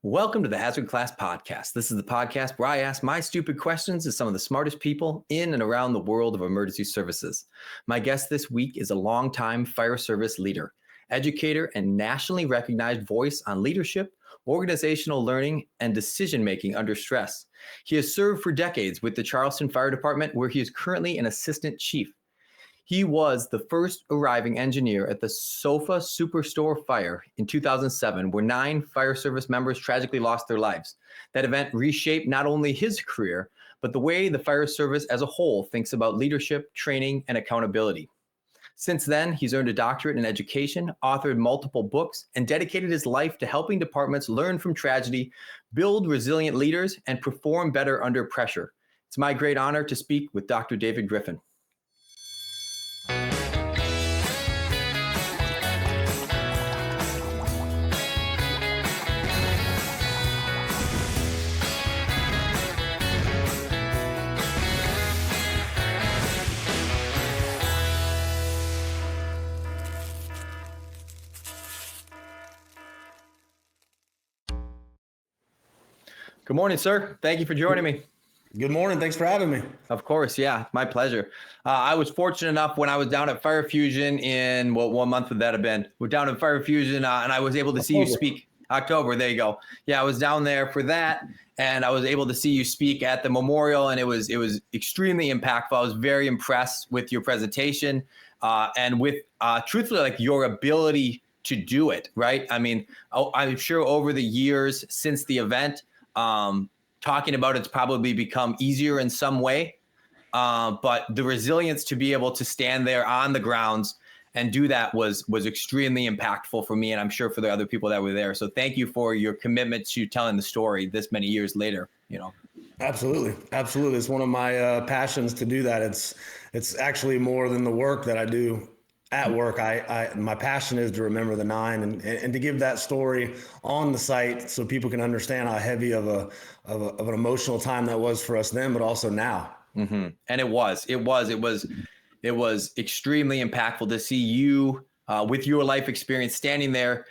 Welcome to the Hazard Class Podcast. This is the podcast where I ask my stupid questions to some of the smartest people in and around the world of emergency services. My guest this week is a longtime fire service leader, educator, and nationally recognized voice on leadership, organizational learning, and decision-making under stress. He has served for decades with the Charleston Fire Department, where he is currently an assistant chief. He was the first arriving engineer at the Sofa Superstore Fire in 2007, where 9 fire service members tragically lost their lives. That event reshaped not only his career, but the way the fire service as a whole thinks about leadership, training, and accountability. Since then, he's earned a doctorate in education, authored multiple books, and dedicated his life to helping departments learn from tragedy, build resilient leaders, and perform better under pressure. It's my great honor to speak with Dr. David Griffin. Good morning, sir. Thank you for joining me. Good morning. Thanks for having me. Of course. Yeah, my pleasure. I was fortunate enough when I was down at Fire Fusion in, what month would that have been? We're down at Fire Fusion and I was able to see you speak. October. There you go. Yeah, I was down there for that and I was able to see you speak at the memorial and it was extremely impactful. I was very impressed with your presentation and with truthfully like your ability to do it, right? I mean, I'm sure over the years since the event, talking about it's probably become easier in some way, but the resilience to be able to stand there on the grounds and do that was extremely impactful for me, and I'm sure for the other people that were there. So thank you for your commitment to telling the story this many years later. You know, absolutely. It's one of my passions to do that. It's actually more than the work that I do at work. My passion is to remember the 9 and to give that story on the site so people can understand how heavy of an emotional time that was for us then, but also now. Mm-hmm. And it was extremely impactful to see you with your life experience standing there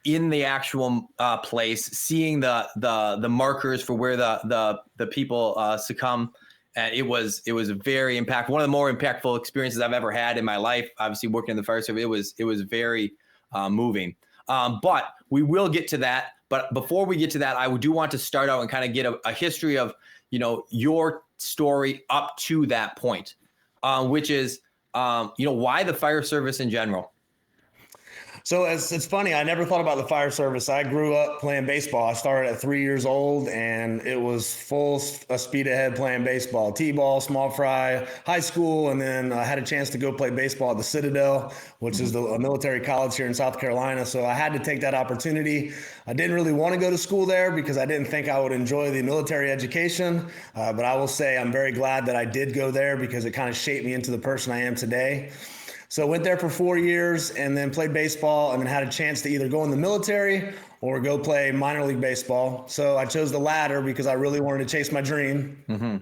in the actual place, seeing the markers for where the people succumb. And it was very impactful. One of the more impactful experiences I've ever had in my life. Obviously, working in the fire service, it was very moving. But we will get to that. But before we get to that, I do want to start out and kind of get a history of your story up to that point, which is why the fire service in general. So it's funny. I never thought about the fire service. I grew up playing baseball. I started at 3 years old, and it was full speed ahead playing baseball, T-ball, small fry, high school, and then I had a chance to go play baseball at the Citadel, which is a military college here in South Carolina. So I had to take that opportunity. I didn't really want to go to school there because I didn't think I would enjoy the military education. But I will say I'm very glad that I did go there because it kind of shaped me into the person I am today. So I went there for 4 years and then played baseball and then had a chance to either go in the military or go play minor league baseball. So I chose the latter because I really wanted to chase my dream. Mm-hmm.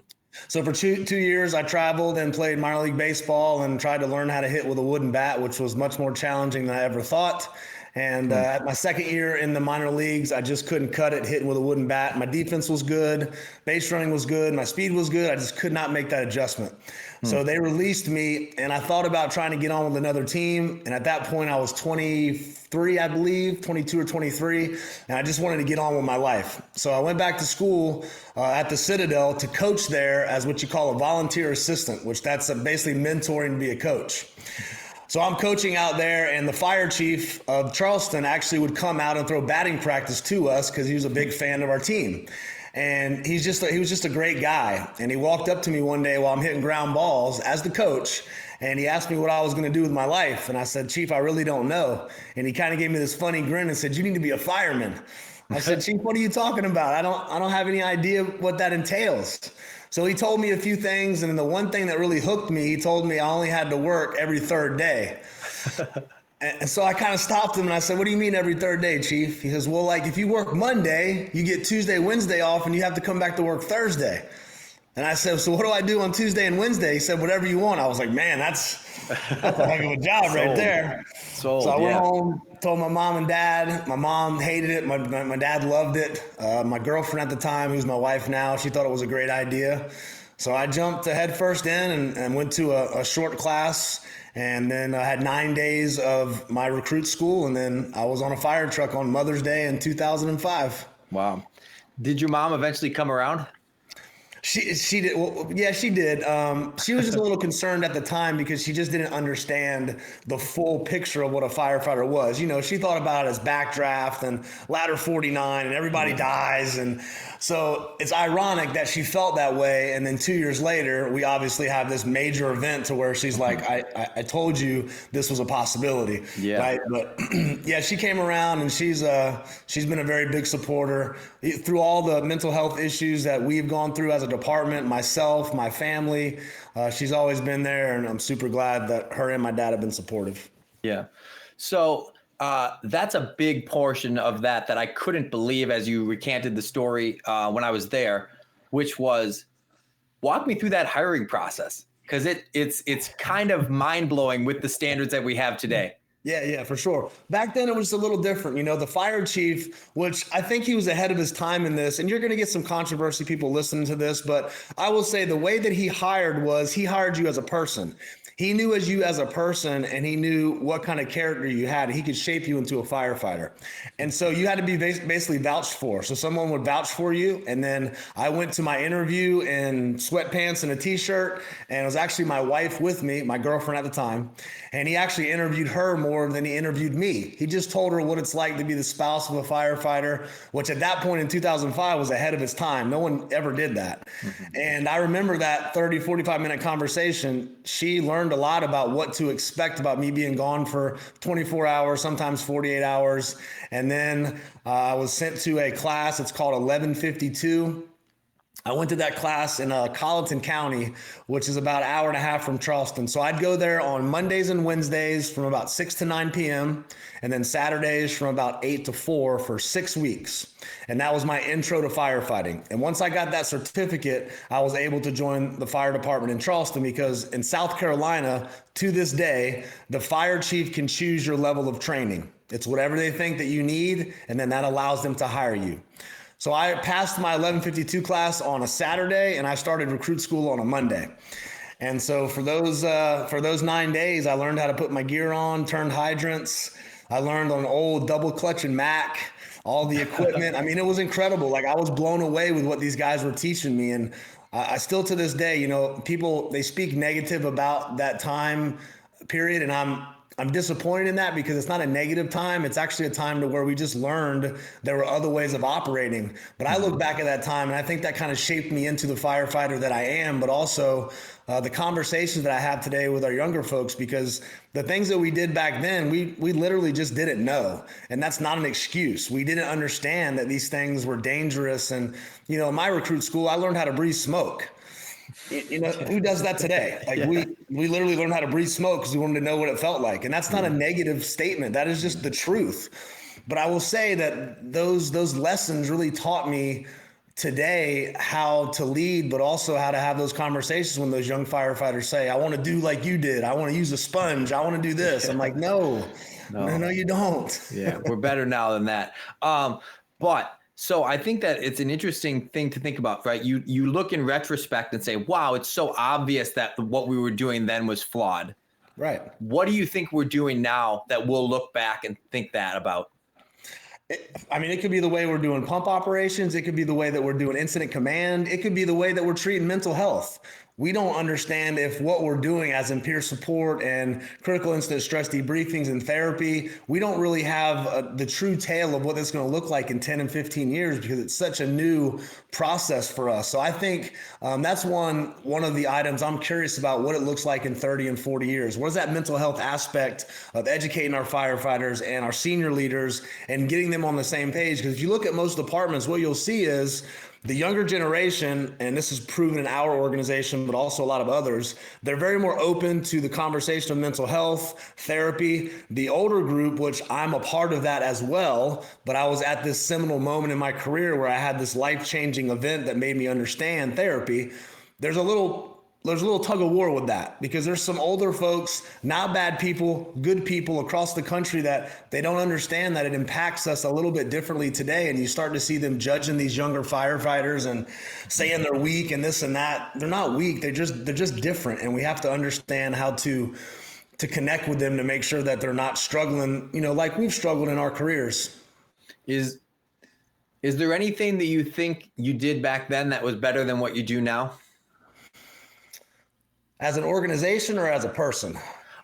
So for two years, I traveled and played minor league baseball and tried to learn how to hit with a wooden bat, which was much more challenging than I ever thought. And at my second year in the minor leagues, I just couldn't cut it hitting with a wooden bat. My defense was good. Base running was good. My speed was good. I just could not make that adjustment. So they released me, and I thought about trying to get on with another team. And at that point, I was 23, I believe, 22 or 23, and I just wanted to get on with my life. So I went back to school at the Citadel to coach there as what you call a volunteer assistant, which that's basically mentoring to be a coach. So I'm coaching out there, and the fire chief of Charleston actually would come out and throw batting practice to us because he was a big fan of our team. And he was just a great guy. And he walked up to me one day while I'm hitting ground balls as the coach, and he asked me what I was going to do with my life. And I said, "Chief, I really don't know." And he kind of gave me this funny grin and said, "You need to be a fireman." I said, "Chief, what are you talking about? I don't have any idea what that entails." So he told me a few things, and the one thing that really hooked me, he told me I only had to work every third day. And so I kind of stopped him and I said, "What do you mean every third day, Chief?" He says, "Well, like if you work Monday, you get Tuesday, Wednesday off, and you have to come back to work Thursday." And I said, "So what do I do on Tuesday and Wednesday?" He said, "Whatever you want." I was like, "Man, that's That's a heck of a job right there. So Sold, I went yeah. home, told my mom and dad. My mom hated it. My dad loved it. My girlfriend at the time, who's my wife now, she thought it was a great idea. So I jumped head first in and went to a short class. And then I had 9 days of my recruit school. And then I was on a fire truck on Mother's Day in 2005. Wow. Did your mom eventually come around? She did. Well, yeah, she did. She was just a little concerned at the time because she just didn't understand the full picture of what a firefighter was. You know, she thought about it as backdraft and ladder 49 and everybody dies. And so it's ironic that she felt that way. And then 2 years later, we obviously have this major event to where she's like, I told you this was a possibility. Yeah. Right. But yeah, she came around and she's been a very big supporter through all the mental health issues that we've gone through as a department, myself, my family. She's always been there, and I'm super glad that her and my dad have been supportive. Yeah. So that's a big portion of that I couldn't believe as you recanted the story when I was there, which was walk me through that hiring process, because it's kind of mind-blowing with the standards that we have today. Yeah, for sure. Back then, it was a little different. You know, the fire chief, which I think he was ahead of his time in this, and you're going to get some controversy people listening to this, but I will say the way that he hired you as a person. He knew you as a person, and he knew what kind of character you had. He could shape you into a firefighter. And so you had to be basically vouched for. So someone would vouch for you. And then I went to my interview in sweatpants and a t-shirt, and it was actually my wife with me, my girlfriend at the time. And he actually interviewed her more than he interviewed me. He just told her what it's like to be the spouse of a firefighter, which at that point in 2005 was ahead of its time. No one ever did that. Mm-hmm. And I remember that 30, 45-minute conversation. She learned a lot about what to expect about me being gone for 24 hours, sometimes 48 hours. And then I was sent to a class. It's called 1152. I went to that class in Colleton County, which is about an hour and a half from Charleston. So I'd go there on Mondays and Wednesdays from about 6 to 9 p.m. and then Saturdays from about 8 to 4 for 6 weeks. And that was my intro to firefighting. And once I got that certificate, I was able to join the fire department in Charleston, because in South Carolina, to this day, the fire chief can choose your level of training. It's whatever they think that you need, and then that allows them to hire you. So I passed my 1152 class on a Saturday, and I started recruit school on a Monday. And so for those 9 days, I learned how to put my gear on, turned hydrants. I learned on an old double clutch and Mac, all the equipment. I mean, it was incredible. Like, I was blown away with what these guys were teaching me. And I still to this day, you know, people, they speak negative about that time period. And I'm disappointed in that, because it's not a negative time. It's actually a time to where we just learned there were other ways of operating. But I look back at that time, and I think that kind of shaped me into the firefighter that I am, but also the conversations that I have today with our younger folks, because the things that we did back then, we literally just didn't know. And that's not an excuse. We didn't understand that these things were dangerous. And, you know, in my recruit school, I learned how to breathe smoke. You know, who does that today? Like, we literally learned how to breathe smoke because we wanted to know what it felt like. And that's not a negative statement. That is just the truth. But I will say that those lessons really taught me today how to lead, but also how to have those conversations when those young firefighters say, I want to do like you did. I want to use a sponge. I want to do this. I'm like, no, you don't. Yeah, we're better now than that. So I think that it's an interesting thing to think about, right? You look in retrospect and say, wow, it's so obvious that what we were doing then was flawed. Right. What do you think we're doing now that we'll look back and think that about? It could be the way we're doing pump operations. It could be the way that we're doing incident command. It could be the way that we're treating mental health. We don't understand if what we're doing as in peer support and critical incident stress debriefings and therapy, we don't really have the true tale of what that's going to look like in 10 and 15 years, because it's such a new process for us. So I think that's one of the items I'm curious about, what it looks like in 30 and 40 years. What is that mental health aspect of educating our firefighters and our senior leaders and getting them on the same page? Because if you look at most departments, what you'll see is the younger generation, and this is proven in our organization, but also a lot of others, they're very more open to the conversation of mental health, therapy. The older group, which I'm a part of that as well, but I was at this seminal moment in my career where I had this life-changing event that made me understand therapy. There's a little there's a little tug of war with that, because there's some older folks, not bad people, good people across the country, that they don't understand that it impacts us a little bit differently today. And you start to see them judging these younger firefighters and saying they're weak and this and that. They're not weak. They're just different. And we have to understand how to connect with them to make sure that they're not struggling, like we've struggled in our careers. Is there anything that you think you did back then that was better than what you do now? As an organization or as a person?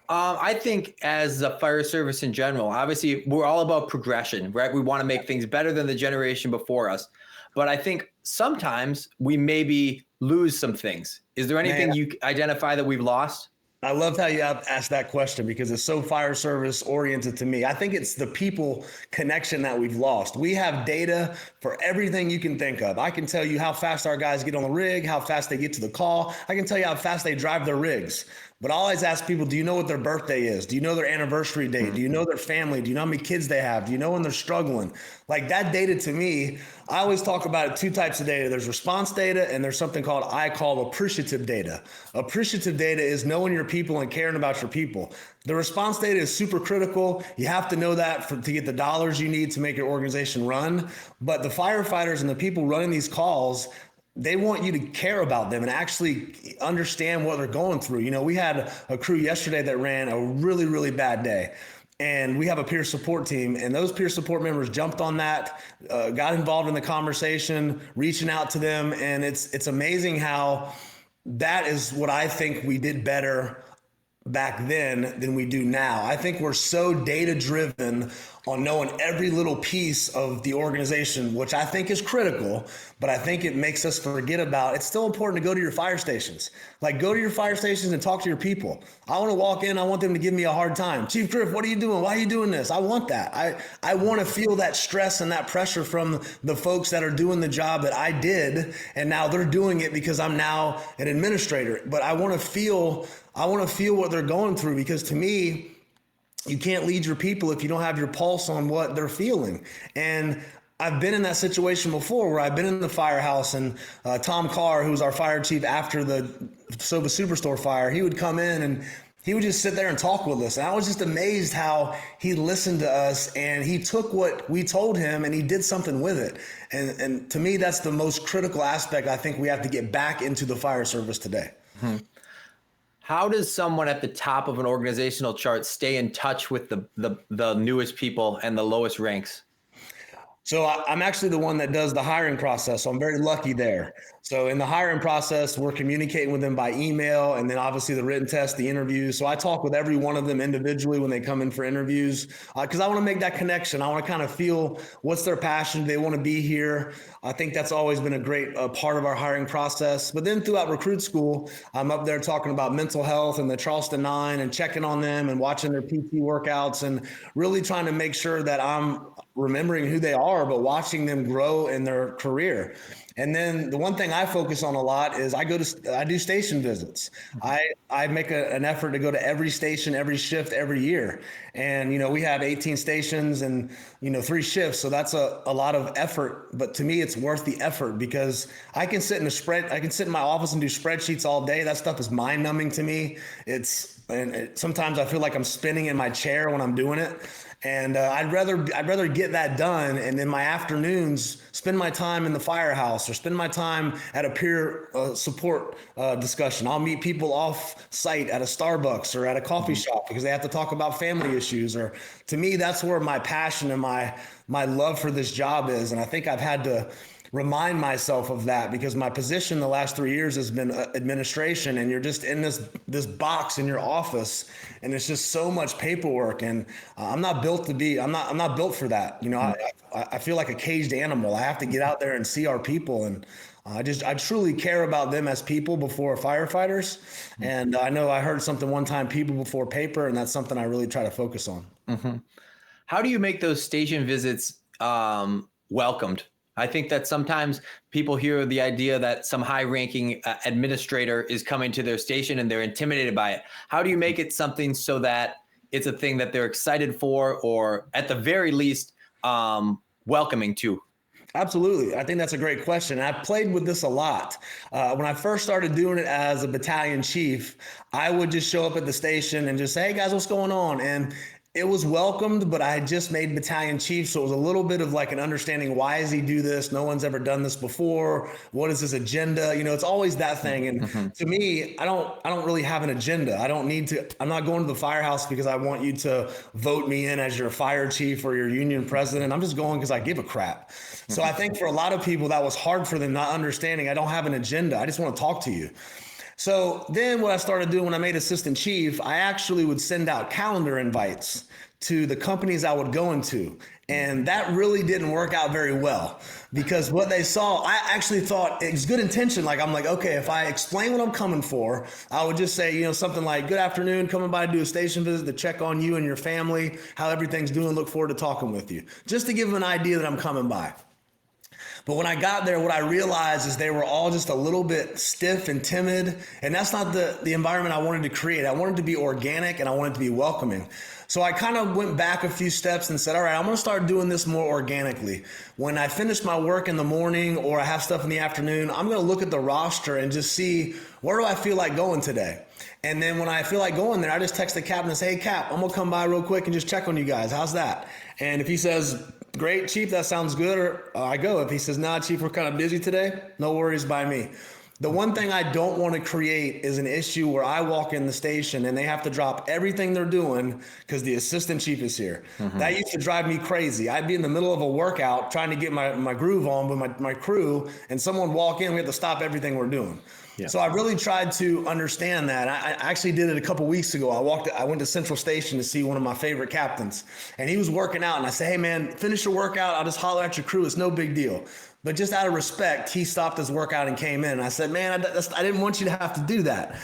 I think as a fire service in general, obviously we're all about progression, right? We want to make things better than the generation before us. But I think sometimes we maybe lose some things. Is there anything you identify that we've lost? I loved how you asked that question, because it's so fire service oriented to me. I think it's the people connection that we've lost. We have data for everything you can think of. I can tell you how fast our guys get on the rig, how fast they get to the call. I can tell you how fast they drive their rigs. But I always ask people, do you know what their birthday is? Do you know their anniversary date? Do you know their family? Do you know how many kids they have? Do you know when they're struggling? Like, that data to me, I always talk about two types of data. There's response data, and there's something I call appreciative data. Appreciative data is knowing your people and caring about your people. The response data is super critical. You have to know that to get the dollars you need to make your organization run. But the firefighters and the people running these calls, they want you to care about them and actually understand what they're going through. We had a crew yesterday that ran a really, really bad day. And we have a peer support team, and those peer support members jumped on that, got involved in the conversation, reaching out to them. And it's amazing how that is what I think we did better back then than we do now. I think we're so data driven on knowing every little piece of the organization, which I think is critical, but I think it makes us forget about, it's still important to go to your fire stations. Like, go to your fire stations and talk to your people. I want to walk in, I want them to give me a hard time. Chief Griff, what are you doing? Why are you doing this? I want that. I want to feel that stress and that pressure from the folks that are doing the job that I did, and now they're doing it because I'm now an administrator. But I want to feel what they're going through, because to me, you can't lead your people if you don't have your pulse on what they're feeling. And I've been in that situation before, where I've been in the firehouse, and Tom Carr, who's our fire chief after the Sofa Superstore Fire, he would come in and he would just sit there and talk with us. And I was just amazed how he listened to us, and he took what we told him and he did something with it. And to me, that's the most critical aspect I think we have to get back into the fire service today. How does someone at the top of an organizational chart stay in touch with the newest people and the lowest ranks? So I'm actually the one that does the hiring process. So I'm very lucky there. So in the hiring process, we're communicating with them by email, and then obviously the written test, the interviews. So I talk with every one of them individually when they come in for interviews, because I want to make that connection. I want to kind of feel what's their passion. Do they want to be here? I think that's always been a great part of our hiring process. But then throughout recruit school, I'm up there talking about mental health and the Charleston 9 and checking on them and watching their PT workouts and really trying to make sure that I'm remembering who they are, but watching them grow in their career. And then the one thing I focus on a lot is I do station visits. I make an effort to go to every station, every shift, every year. And, we have 18 stations and, 3 shifts. So that's a lot of effort. But to me, it's worth the effort, because I can sit in my office and do spreadsheets all day. That stuff is mind numbing to me. Sometimes I feel like I'm spinning in my chair when I'm doing it. And I'd rather get that done, and in my afternoons spend my time in the firehouse or spend my time at a peer support discussion. I'll meet people off site at a Starbucks or at a coffee shop because they have to talk about family issues. Or to me, that's where my passion and my love for this job is. And I think I've had to remind myself of that, because my position the last 3 years has been administration, and you're just in this box in your office, and it's just so much paperwork, and I'm not built for that. I feel like a caged animal. I have to get out there and see our people, and I truly care about them as people before firefighters. And I know I heard something one time, people before paper, and that's something I really try to focus on. Mm-hmm. How do you make those station visits welcomed? I think that sometimes people hear the idea that some high-ranking administrator is coming to their station and they're intimidated by it. How do you make it something so that it's a thing that they're excited for, or at the very least, welcoming to? Absolutely. I think that's a great question. I played with this a lot. When I first started doing it as a battalion chief, I would just show up at the station and just say, hey guys, what's going on? And it was welcomed, but I had just made battalion chief. So it was a little bit of like an understanding. Why does he do this? No one's ever done this before. What is his agenda? It's always that thing. And to me, I don't really have an agenda. I'm not going to the firehouse because I want you to vote me in as your fire chief or your union president. I'm just going because I give a crap. So I think for a lot of people that was hard for them, not understanding I don't have an agenda. I just want to talk to you. So then what I started doing when I made assistant chief, I actually would send out calendar invites to the companies I would go into. And that really didn't work out very well because what they saw, I actually thought it was good intention. Like, I'm like, okay, if I explain what I'm coming for, I would just say, something like, good afternoon, coming by to do a station visit to check on you and your family, how everything's doing, look forward to talking with you. Just to give them an idea that I'm coming by. But when I got there, what I realized is they were all just a little bit stiff and timid. And that's not the environment I wanted to create. I wanted to be organic and I wanted to be welcoming. So I kind of went back a few steps and said, all right, I'm going to start doing this more organically. When I finish my work in the morning or I have stuff in the afternoon, I'm going to look at the roster and just see, where do I feel like going today? And then when I feel like going there, I just text the captain and say, hey, Cap, I'm going to come by real quick and just check on you guys. How's that? And if he says, great, Chief, that sounds good, or I go. If he says, nah, Chief, we're kind of busy today, no worries by me. The one thing I don't want to create is an issue where I walk in the station and they have to drop everything they're doing because the assistant chief is here. That used to drive me crazy. I'd be in the middle of a workout trying to get my groove on with my crew, and someone walk in, we have to stop everything we're doing. Yeah. So I really tried to understand that. I actually did it a couple weeks ago. I went to Central Station to see one of my favorite captains, and he was working out. And I said, hey, man, finish your workout. I'll just holler at your crew. It's no big deal. But just out of respect, he stopped his workout and came in. And I said, man, I didn't want you to have to do that.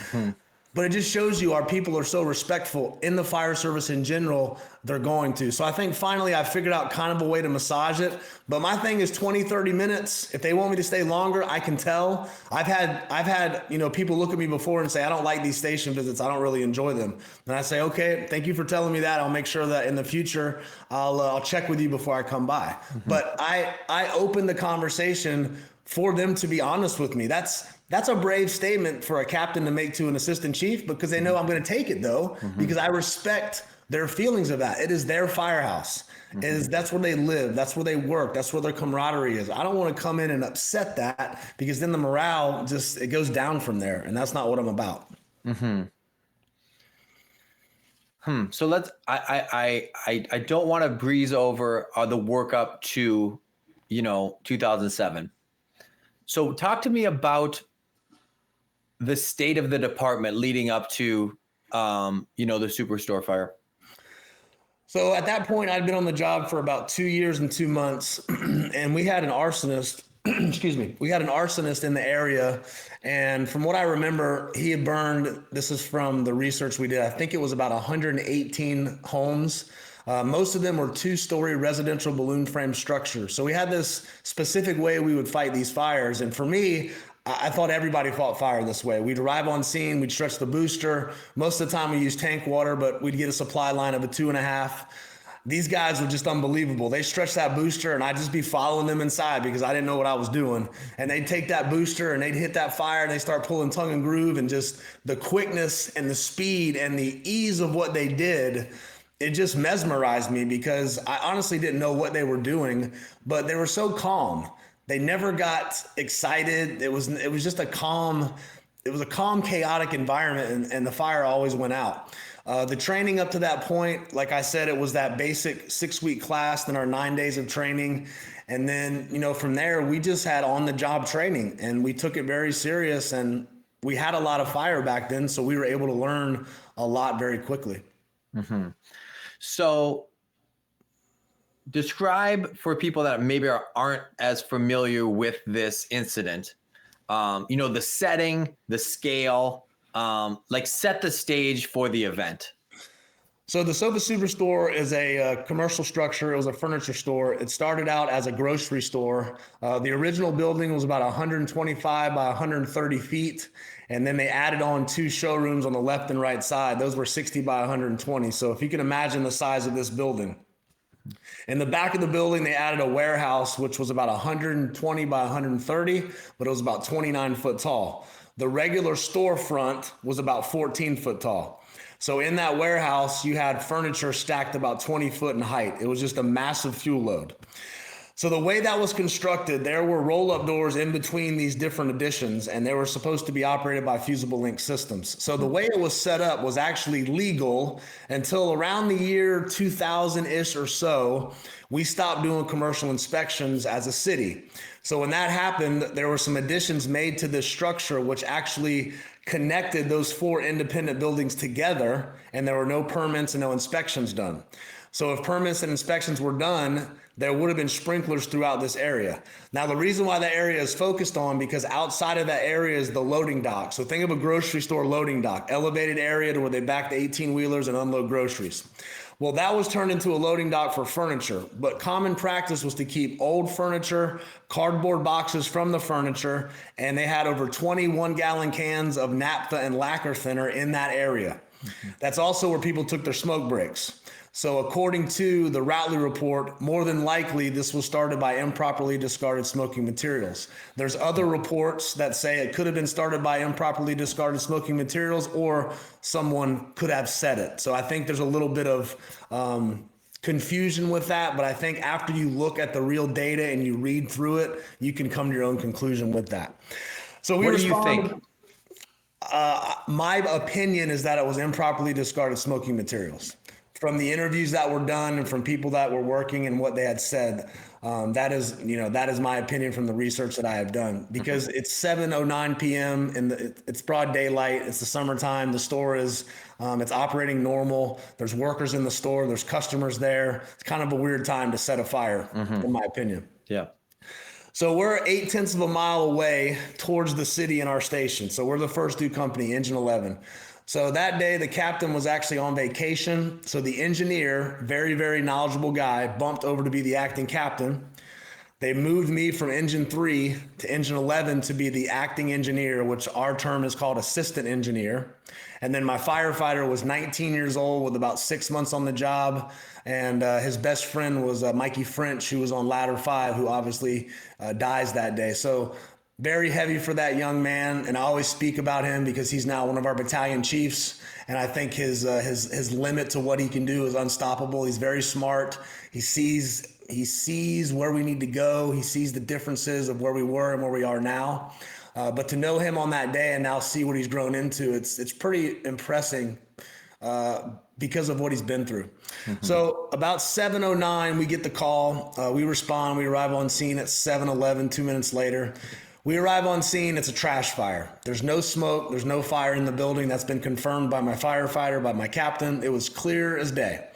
But it just shows you our people are so respectful in the fire service in general, they're going to. So I think finally I figured out kind of a way to massage it. But my thing is 20, 30 minutes. If they want me to stay longer, I can tell. I've had people look at me before and say, I don't like these station visits. I don't really enjoy them. And I say, okay, thank you for telling me that. I'll make sure that in the future I'll check with you before I come by. But I open the conversation for them to be honest with me. That's a brave statement for a captain to make to an assistant chief, because they know I'm going to take it though, because I respect their feelings of that. It is their firehouse. That's where they live. That's where they work. That's where their camaraderie is. I don't want to come in and upset that, because then the morale it goes down from there. And that's not what I'm about. So I don't want to breeze over the work up to, 2007. So talk to me about the state of the department leading up to, the Superstore fire. So at that point, I'd been on the job for about 2 years and 2 months, and we had an arsonist. Excuse me. We had an arsonist in the area, and from what I remember, he had burned. This is from the research we did. I think it was about 118 homes. Most of them were 2-story residential balloon frame structures. So we had this specific way we would fight these fires. And for me, I thought everybody fought fire this way. We'd arrive on scene, we'd stretch the booster. Most of the time we used tank water, but we'd get a supply line of a 2.5. These guys were just unbelievable. They stretched that booster and I'd just be following them inside because I didn't know what I was doing. And they'd take that booster and they'd hit that fire and they start pulling tongue and groove, and just the quickness and the speed and the ease of what they did, it just mesmerized me, because I honestly didn't know what they were doing, but they were so calm. They never got excited. It was just a calm, chaotic environment, and the fire always went out. The training up to that point, like I said, it was that basic 6-week class, then our 9 days of training. And then, from there, we just had on-the-job training, and we took it very serious, and we had a lot of fire back then, so we were able to learn a lot very quickly. So describe for people that maybe aren't as familiar with this incident, the setting, the scale, set the stage for the event. So the Sofa Superstore is a commercial structure. It was a furniture store. It started out as a grocery store. The original building was about 125 by 130 feet. And then they added on 2 showrooms on the left and right side. Those were 60 by 120. So if you can imagine the size of this building. In the back of the building, they added a warehouse, which was about 120 by 130, but it was about 29 foot tall. The regular storefront was about 14 foot tall. So in that warehouse, you had furniture stacked about 20 foot in height. It was just a massive fuel load. So the way that was constructed, there were roll-up doors in between these different additions, and they were supposed to be operated by fusible link systems. So the way it was set up was actually legal until around the year 2000-ish or so. We stopped doing commercial inspections as a city. So when that happened, there were some additions made to this structure, which actually connected those 4 independent buildings together, and there were no permits and no inspections done. So if permits and inspections were done, there would have been sprinklers throughout this area. Now, the reason why that area is focused on, because outside of that area is the loading dock. So think of a grocery store loading dock, elevated area to where they back the 18-wheelers and unload groceries. Well, that was turned into a loading dock for furniture, but common practice was to keep old furniture, cardboard boxes from the furniture, and they had over 21-gallon cans of naphtha and lacquer thinner in that area. That's also where people took their smoke breaks. So according to the Routley report, more than likely this was started by improperly discarded smoking materials. There's other reports that say it could have been started by improperly discarded smoking materials, or someone could have said it. So I think there's a little bit of confusion with that, but I think after you look at the real data and you read through it, you can come to your own conclusion with that. So what do you think? My opinion is that it was improperly discarded smoking materials. From the interviews that were done and from people that were working and what they had said, that is my opinion from the research that I have done, because it's 7:09 p.m. and it's broad daylight. It's the summertime. The store is it's operating normal. There's workers in the store. There's customers there. It's kind of a weird time to set a fire, in my opinion. Yeah. So we're 0.8 of a mile away towards the city in our station. So we're the first due company, Engine 11. So that day, the captain was actually on vacation. So the engineer, very, very knowledgeable guy, bumped over to be the acting captain. They moved me from Engine 3 to Engine 11 to be the acting engineer, which our term is called assistant engineer. And then my firefighter was 19 years old with about 6 months on the job. And his best friend was Mikey French, who was on ladder 5, who obviously dies that day. So very heavy for that young man, and I always speak about him because he's now one of our battalion chiefs, and I think his limit to what he can do is unstoppable. He's very smart. He sees where we need to go. He sees the differences of where we were and where we are now. But to know him on that day and now see what he's grown into, it's pretty impressive because of what he's been through. So about 7:09, we get the call. We respond. We arrive on scene at 7:11, 2 minutes later. We arrive on scene, it's a trash fire. There's no smoke, there's no fire in the building. That's been confirmed by my firefighter, by my captain. It was clear as day.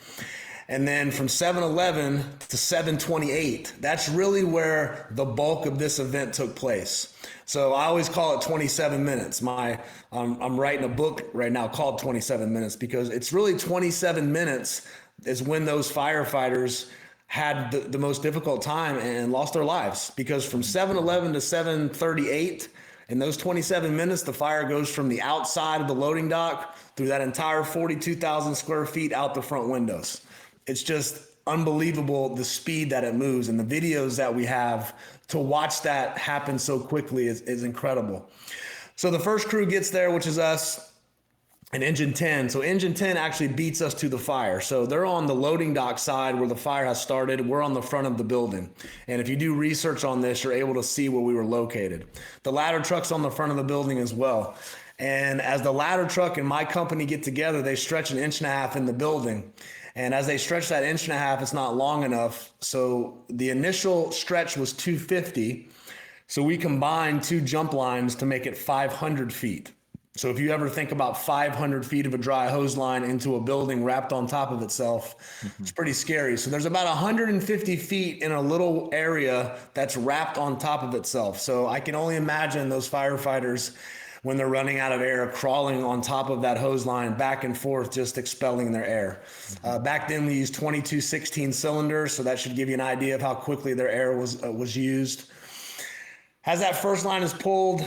And then from 7:11 to 7:28, that's really where the bulk of this event took place. So I always call it 27 minutes. I'm writing a book right now called 27 Minutes, because it's really 27 minutes is when those firefighters had the most difficult time and lost their lives, because from 7:11 to 7:38, in those 27 minutes, the fire goes from the outside of the loading dock through that entire 42,000 square feet out the front windows. It's just unbelievable the speed that it moves, and the videos that we have to watch that happen so quickly is incredible. So the first crew gets there, which is us, and Engine 10. So Engine 10 actually beats us to the fire. So they're on the loading dock side where the fire has started. We're on the front of the building. And if you do research on this, you're able to see where we were located. The ladder truck's on the front of the building as well. And as the ladder truck and my company get together, they stretch 1.5 inches in the building. And as they stretch that 1.5 inches, it's not long enough. So the initial stretch was 250. So we combined 2 jump lines to make it 500 feet. So if you ever think about 500 feet of a dry hose line into a building wrapped on top of itself, it's pretty scary. So there's about 150 feet in a little area that's wrapped on top of itself. So I can only imagine those firefighters, when they're running out of air, crawling on top of that hose line back and forth, just expelling their air. Back then we used 22 16 cylinders. So that should give you an idea of how quickly their air was used. As that first line is pulled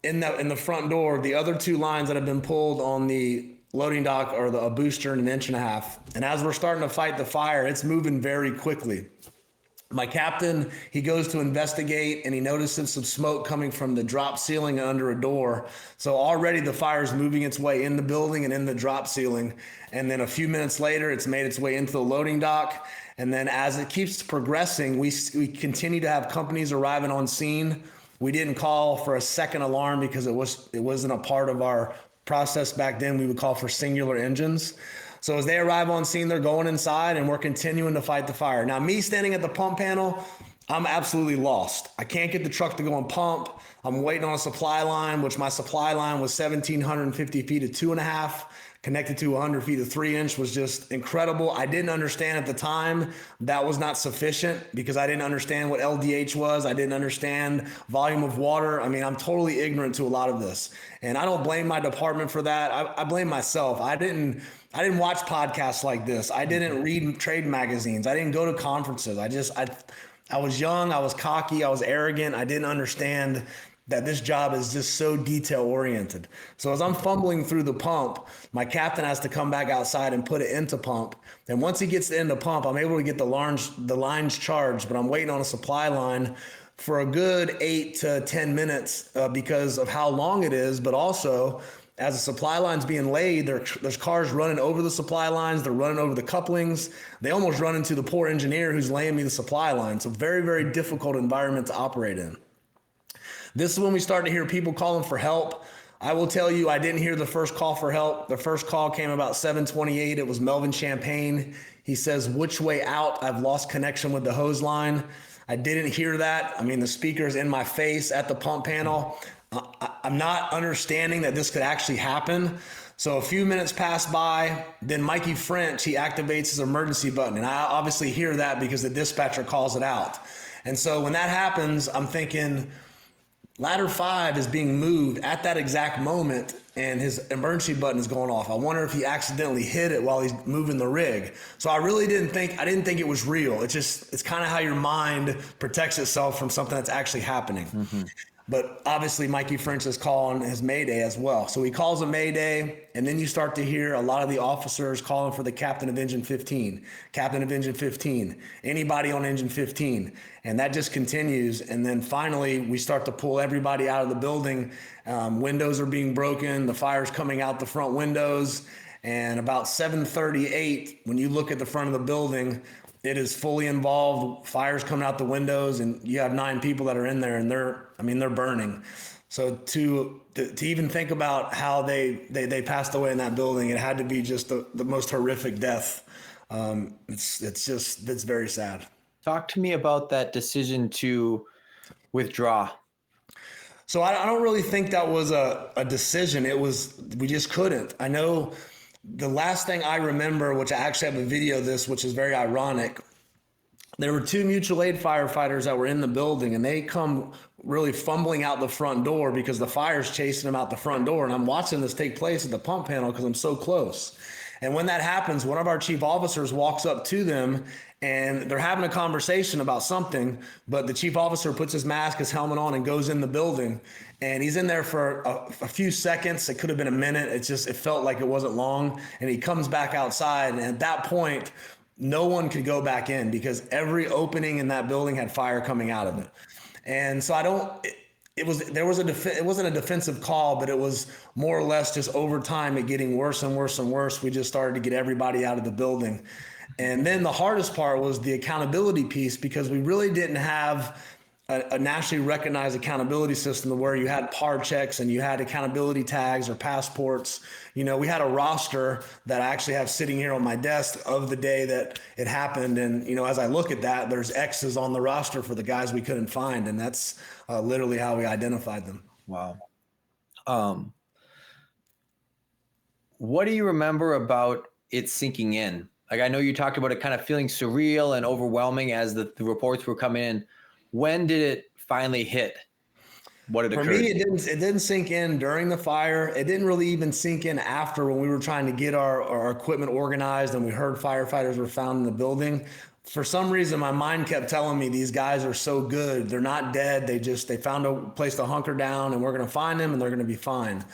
in the front door, the other 2 lines that have been pulled on the loading dock or a booster in 1.5 inches. And as we're starting to fight the fire, it's moving very quickly. My captain, he goes to investigate and he notices some smoke coming from the drop ceiling under a door. So already the fire is moving its way in the building and in the drop ceiling. And then a few minutes later, it's made its way into the loading dock. And then as it keeps progressing, we continue to have companies arriving on scene. We didn't call for a second alarm because it wasn't a part of our process back then. We would call for singular engines. So as they arrive on scene, they're going inside and we're continuing to fight the fire. Now, me standing at the pump panel, I'm absolutely lost. I can't get the truck to go and pump. I'm waiting on a supply line, which my supply line was 1,750 feet of 2.5, connected to 100 feet of 3-inch, was just incredible. I didn't understand at the time that was not sufficient because I didn't understand what LDH was. I didn't understand volume of water. I mean, I'm totally ignorant to a lot of this. And I don't blame my department for that. I blame myself. I didn't watch podcasts like this. I didn't read trade magazines. I didn't go to conferences. I was young. I was cocky. I was arrogant. I didn't understand that this job is just so detail oriented. So as I'm fumbling through the pump, my captain has to come back outside and put it into pump. And once he gets it into pump, I'm able to get the lines charged, but I'm waiting on a supply line for a good 8 to 10 minutes because of how long it is, but also as the supply line's being laid, there's cars running over the supply lines. They're running over the couplings. They almost run into the poor engineer who's laying me the supply line. So very, very difficult environment to operate in. This is when we start to hear people calling for help. I will tell you, I didn't hear the first call for help. The first call came about 7:28. It was Melvin Champagne. He says, "Which way out? I've lost connection with the hose line." I didn't hear that. I mean, the speaker's in my face at the pump panel. I'm not understanding that this could actually happen. So a few minutes pass by, then Mikey French, he activates his emergency button. And I obviously hear that because the dispatcher calls it out. And so when that happens, I'm thinking ladder 5 is being moved at that exact moment and his emergency button is going off. I wonder if he accidentally hit it while he's moving the rig. So I didn't think it was real. It's kind of how your mind protects itself from something that's actually happening. Mm-hmm. But obviously Mikey French is calling his Mayday as well. So he calls a Mayday, and then you start to hear a lot of the officers calling for the captain of engine 15, captain of engine 15, anybody on engine 15. And that just continues. And then finally we start to pull everybody out of the building. Windows are being broken. The fire's coming out the front windows. And about 7:38, when you look at the front of the building, it is fully involved. Fire's coming out the windows, and you have 9 people that are in there, and they're burning. So to even think about how they passed away in that building, it had to be just the most horrific death. It's very sad. Talk to me about that decision to withdraw. So I don't really think that was a decision. We just couldn't. I know. The last thing I remember, which I actually have a video of this, which is very ironic, there were 2 mutual aid firefighters that were in the building, and they come really fumbling out the front door because the fire's chasing them out the front door. And I'm watching this take place at the pump panel because I'm so close. And when that happens, one of our chief officers walks up to them and they're having a conversation about something, but the chief officer puts his mask, his helmet on, and goes in the building. And he's in there for a few seconds. It could have been a minute. It felt like it wasn't long. And he comes back outside. And at that point, no one could go back in because every opening in that building had fire coming out of it. And so it wasn't a defensive call, but it was more or less just over time it getting worse and worse and worse. We just started to get everybody out of the building. And then the hardest part was the accountability piece, because we really didn't have a nationally recognized accountability system where you had PAR checks and you had accountability tags or passports. You know, we had a roster that I actually have sitting here on my desk of the day that it happened. And, you know, as I look at that, there's X's on the roster for the guys we couldn't find. And that's literally how we identified them. Wow. What do you remember about it sinking in? Like, I know you talked about it kind of feeling surreal and overwhelming as the reports were coming in. When did it finally hit? What had occurred? For me, it didn't sink in during the fire. It didn't really even sink in after, when we were trying to get our equipment organized and we heard firefighters were found in the building. For some reason, my mind kept telling me these guys are so good. They're not dead. They found a place to hunker down, and we're going to find them and they're going to be fine.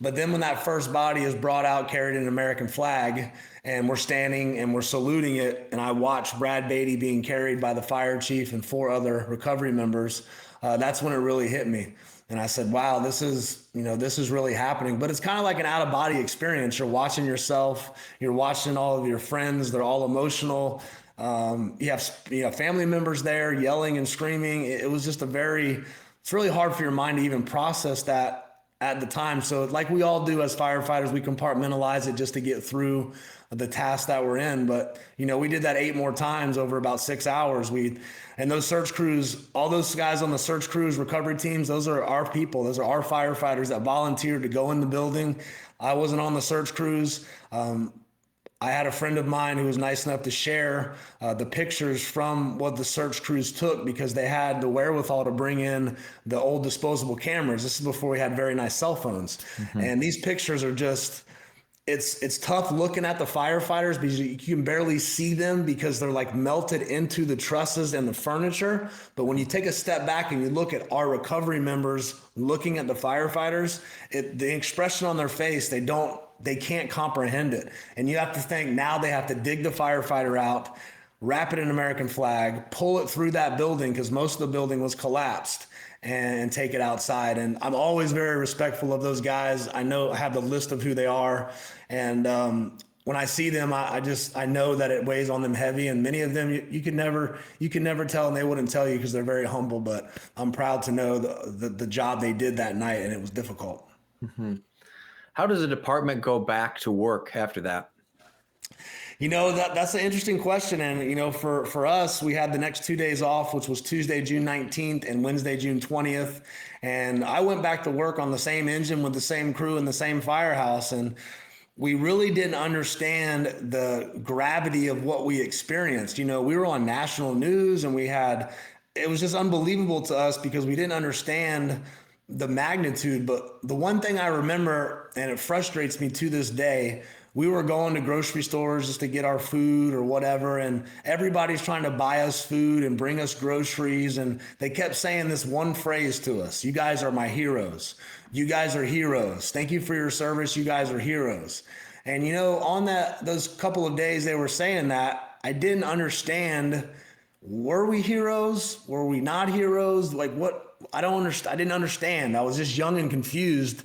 But then when that first body is brought out, carried an American flag, and we're standing and we're saluting it, and I watch Brad Beatty being carried by the fire chief and 4 other recovery members, that's when it really hit me. And I said, wow, this is really happening. But it's kind of like an out-of-body experience. You're watching yourself. You're watching all of your friends. They're all emotional. You have family members there yelling and screaming. It was just it's really hard for your mind to even process that at the time. So like we all do as firefighters, we compartmentalize it just to get through the task that we're in. But, we did that 8 more times over about 6 hours. And those search crews, all those guys on the search crews, recovery teams, those are our people. Those are our firefighters that volunteered to go in the building. I wasn't on the search crews. I had a friend of mine who was nice enough to share the pictures from what the search crews took, because they had the wherewithal to bring in the old disposable cameras. This is before we had very nice cell phones. Mm-hmm. And these pictures are just, it's tough looking at the firefighters because you can barely see them because they're like melted into the trusses and the furniture. But when you take a step back and you look at our recovery members looking at the firefighters, the expression on their face, they can't comprehend it. And you have to think now they have to dig the firefighter out, wrap it in American flag, pull it through that building because most of the building was collapsed, and take it outside. And I'm always very respectful of those guys. I have the list of who they are. And when I see them, I know that it weighs on them heavy. And many of them, you can never tell, and they wouldn't tell you because they're very humble. But I'm proud to know the job they did that night, and it was difficult. Mm-hmm. How does a department go back to work after that? That's an interesting question. And, for us, we had the next 2 days off, which was Tuesday, June 19th and Wednesday, June 20th. And I went back to work on the same engine with the same crew in the same firehouse. And we really didn't understand the gravity of what we experienced. We were on national news, and it was just unbelievable to us because we didn't understand the magnitude. But the one thing I remember, and it frustrates me to this day, we were going to grocery stores just to get our food or whatever, and everybody's trying to buy us food and bring us groceries, and they kept saying this one phrase to us: you guys are my heroes. You guys are heroes. Thank you for your service. You guys are heroes. And on those couple of days they were saying that, I didn't understand, were we heroes? Were we not heroes? Like what? I didn't understand. I was just young and confused.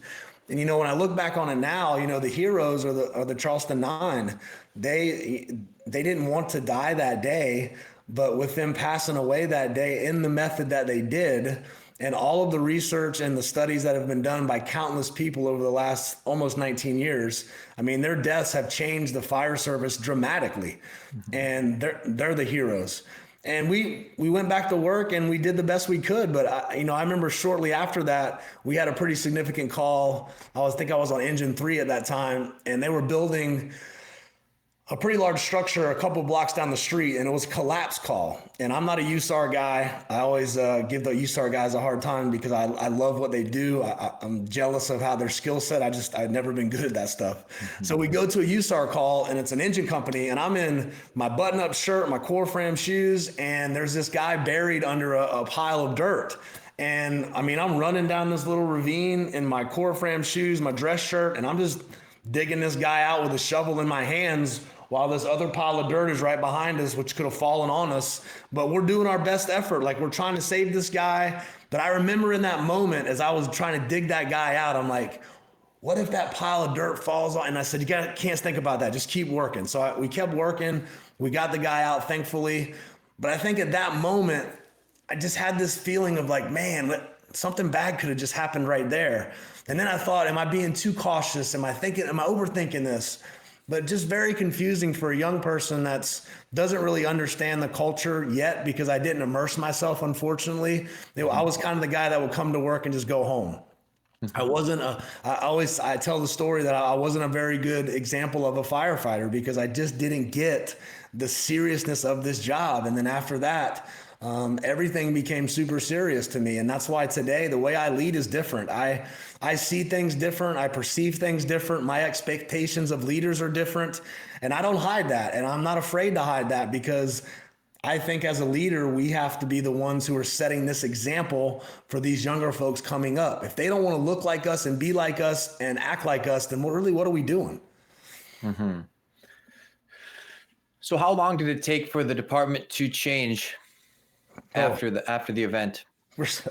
And, when I look back on it now, the heroes are the Charleston 9. They didn't want to die that day, but with them passing away that day in the method that they did, and all of the research and the studies that have been done by countless people over the last almost 19 years, their deaths have changed the fire service dramatically. Mm-hmm. And they're the heroes. And we went back to work and we did the best we could. But I remember shortly after that, we had a pretty significant call. I think I was on engine 3 at that time, and they were building a pretty large structure a couple blocks down the street, and it was a collapse call. And I'm not a USAR guy. I always give the USAR guys a hard time because I love what they do. I'm jealous of how their skill set. I've never been good at that stuff. Mm-hmm. So we go to a USAR call, and it's an engine company, and I'm in my button-up shirt, my core frame shoes, and there's this guy buried under a pile of dirt. And I'm running down this little ravine in my core frame shoes, my dress shirt, and I'm just digging this guy out with a shovel in my hands while this other pile of dirt is right behind us, which could have fallen on us. But we're doing our best effort. Like, we're trying to save this guy. But I remember in that moment, as I was trying to dig that guy out, I'm like, what if that pile of dirt falls on? And I said, can't think about that. Just keep working. So we kept working. We got the guy out, thankfully. But I think at that moment, I just had this feeling of like, man, something bad could have just happened right there. And then I thought, am I being too cautious? Am I overthinking this? But just very confusing for a young person that doesn't really understand the culture yet, because I didn't immerse myself, unfortunately. I was kind of the guy that would come to work and just go home. I tell the story that I wasn't a very good example of a firefighter because I just didn't get the seriousness of this job. And then after that, everything became super serious to me. And that's why today, the way I lead is different. I see things different. I perceive things different. My expectations of leaders are different. And I don't hide that. And I'm not afraid to hide that because I think as a leader, we have to be the ones who are setting this example for these younger folks coming up. If they don't want to look like us and be like us and act like us, then what are we doing? Mm-hmm. So how long did it take for the department to change after the event?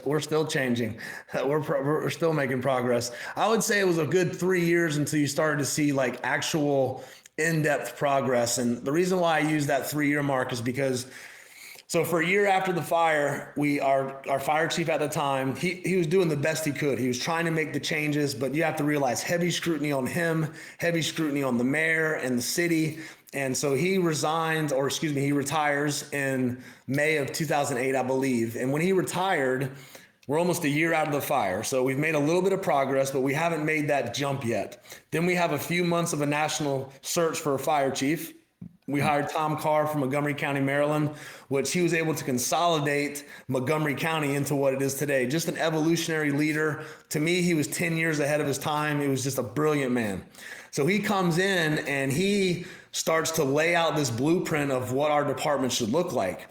We're still changing. We're still making progress. I would say it was a good 3 years until you started to see like actual in-depth progress. And the reason why I use that 3-year mark is because, so for a year after the fire, our fire chief at the time, he was doing the best he could. He was trying to make the changes, but you have to realize heavy scrutiny on him, heavy scrutiny on the mayor and the city. And so he retires in May of 2008, I believe. And when he retired, we're almost a year out of the fire. So we've made a little bit of progress, but we haven't made that jump yet. Then we have a few months of a national search for a fire chief. We hired Tom Carr from Montgomery County, Maryland, which he was able to consolidate Montgomery County into what it is today. Just an evolutionary leader. To me, he was 10 years ahead of his time. He was just a brilliant man. So he comes in and he starts to lay out this blueprint of what our department should look like.